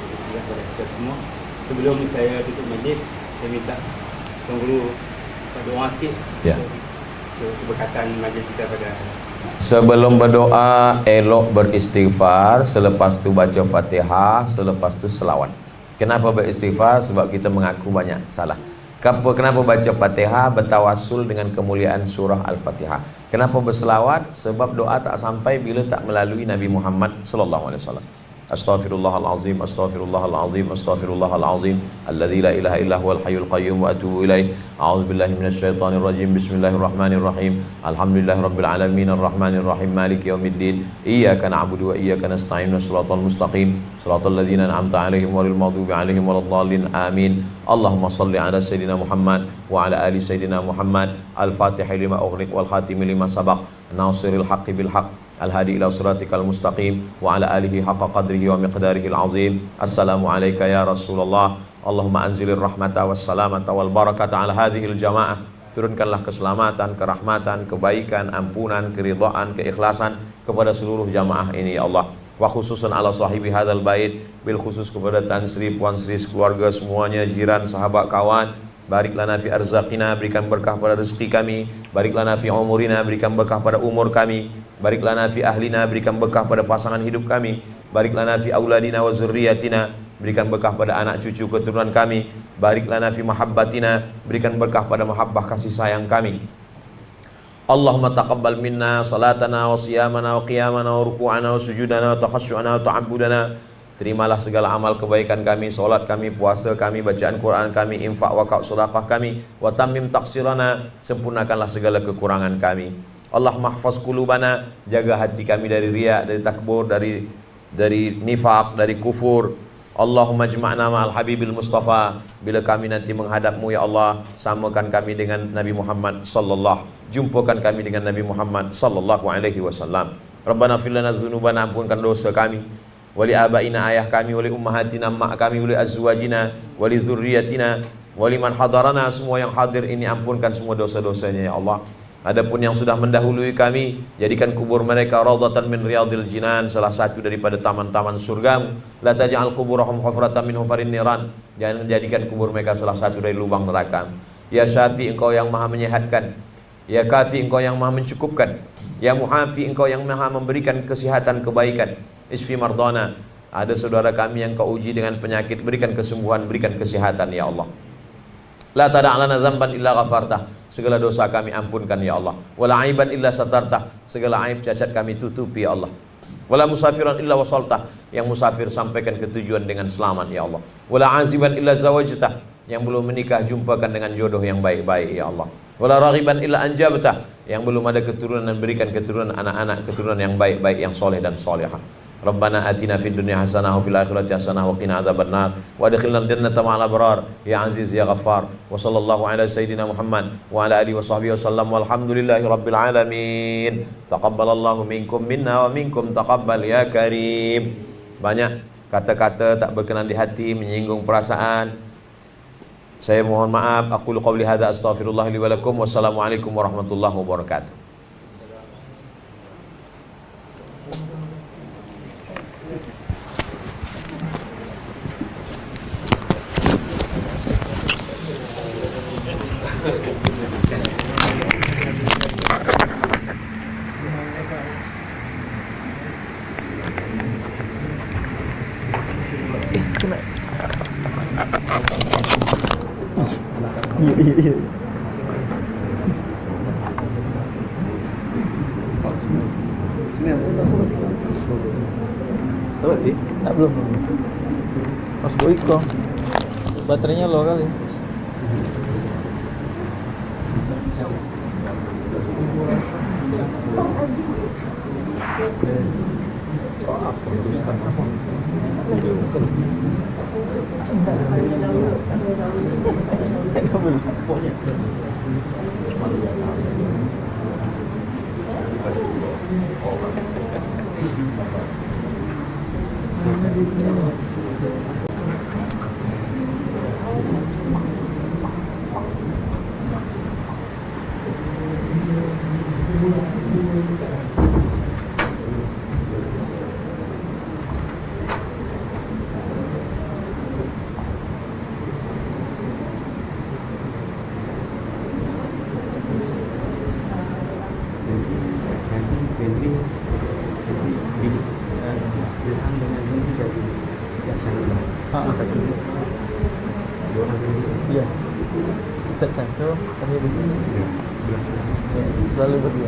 nasihat kepada kita semua. Sebelum saya tutup majlis, saya minta Tuan Guru berdoa sikit. Ya. Keberkatan majlis kita pada Sebelum berdoa, elok beristighfar, selepas tu baca Fatihah, selepas tu selawat. Kenapa beristighfar? Sebab kita mengaku banyak salah. Kenapa baca Fatihah? Bertawassul dengan kemuliaan surah Al-Fatihah. Kenapa berselawat? Sebab doa tak sampai bila tak melalui Nabi Muhammad sallallahu alaihi wasallam. Astaghfirullahalazim, astaghfirullahalazim, astaghfirullahalazim, alladzi la ilaha illa huwal hayyul qayyum wa atubu ilaih. A'udzubillahi minasyaitonir rajim. Bismillahirrahmanirrahim. Alhamdulillahirabbil alamin, arrahmanir rahim, maliki yaumiddin. Iyyaka na'budu wa iyyaka nasta'in, shiratal mustaqim, shiratal ladzina an'amta 'alaihim ghairil maghdubi 'alaihim waladdallin. Amin. Allahumma shalli ala sayidina Muhammad wa ala ali sayidina Muhammad. Al-Fatihah lima ughliq wal khatimi lima sabaq. Nasiril haqqi bil haqq. Al-hadi ila siratikal mustaqim wa ala alihi haqqa qadrihi wa miqdarihi al-azim. Assalamu alayka ya Rasulullah. Allahumma anzilir rahmata was salamata wal barakata ala hadhil jamaah. Turunkanlah keselamatan, kerahmatan, kebaikan, ampunan, keridhaan, keikhlasan kepada seluruh jamaah ini ya Allah. Wa khususan ala sahibi hadzal bait, bil khusus kepada Tan Sri, Puan Sri, keluarga semuanya, jiran, sahabat, kawan. Barik lana fi arzaqina, berikan berkah pada rezeki kami. Barik lana fi umurina, berikan berkah pada umur kami. Barik lana fi ahlina, berikan berkah pada pasangan hidup kami. Barik lana fi auladina wa zurriyatina, berikan berkah pada anak cucu keturunan kami. Barik lana fi mahabbatina, berikan berkah pada mahabbah kasih sayang kami. Allahumma taqabbal minna salatana wa siyamana wa qiyamana wa ruku'ana wa sujudana wa takhasyu'ana wa ta'abbudana. Terimalah segala amal kebaikan kami, solat kami, puasa kami, bacaan Quran kami, infak, wakaf, sedekah kami. Wa tammim taqsirana, sempurnakanlah segala kekurangan kami. Allah mahfaz qulubana, jaga hati kami dari riya, dari takbur, dari nifaq, dari kufur. Allahumma jma'na ma'al habibil mustafa, bila kami nanti menghadapmu ya Allah, samakan kami dengan Nabi Muhammad jumpakan kami dengan Nabi Muhammad sallallahu alaihi wasallam. Rabbana fir lana dzunubana, ampunkan dosa kami, wali abaina, ayah kami, wali ummahatina, mak kami, wali azwajina, wali dzurriyyatina, wali man hadarana, semua yang hadir ini ampunkan semua dosa-dosanya ya Allah. Adapun yang sudah mendahului kami, jadikan kubur mereka raudhatan min riyadil jinan, salah satu daripada taman-taman surga. La taj'al quburahum hufratan min hufarin niran, jangan jadikan kubur mereka salah satu dari lubang neraka. Ya Syafi, engkau yang maha menyehatkan. Ya Kafi, engkau yang maha mencukupkan. Ya Muhafi, engkau yang maha memberikan kesihatan, kebaikan. Isfi mardana, ada saudara kami yang kau uji dengan penyakit, berikan kesembuhan, berikan kesehatan ya Allah. La tada'lana dzamban illa ghafartah, segala dosa kami ampunkan ya Allah. Wala aiban illa satartah, segala aib cacat kami tutupi ya Allah. Wala musafiran illa wasaltah, yang musafir sampaikan ke tujuan dengan selamat ya Allah. Wala aziban illa zawajtah, yang belum menikah jumpakan dengan jodoh yang baik-baik ya Allah. Wala raghiban illa anjabtah, yang belum ada keturunan berikan keturunan anak-anak keturunan yang baik-baik, yang soleh dan solehah. Rabbana atina fid dunya hasanah wa fil akhirati hasanah wa qina adzabannar wa adkhilna jannata ma'al abrar ya aziz ya ghaffar. Wa sallallahu ala sayidina Muhammad wa ala alihi wa sahbihi wasallam walhamdulillahi rabbil alamin. Taqabbalallahu minkum minna wa minkum taqabbal ya karim. Banyak kata-kata tak berkenan di hati, menyinggung perasaan. Saya mohon maaf. Aqulu qawli hadza astaghfirullah li wa lakum. Wassalamualaikum warahmatullahi wabarakatuh. Iya. Sini tak belum. Mas Boyko. Baterainya low kali. Iya. Ustadz satu, kami begini. Sebelah. Ya, selalu berdua.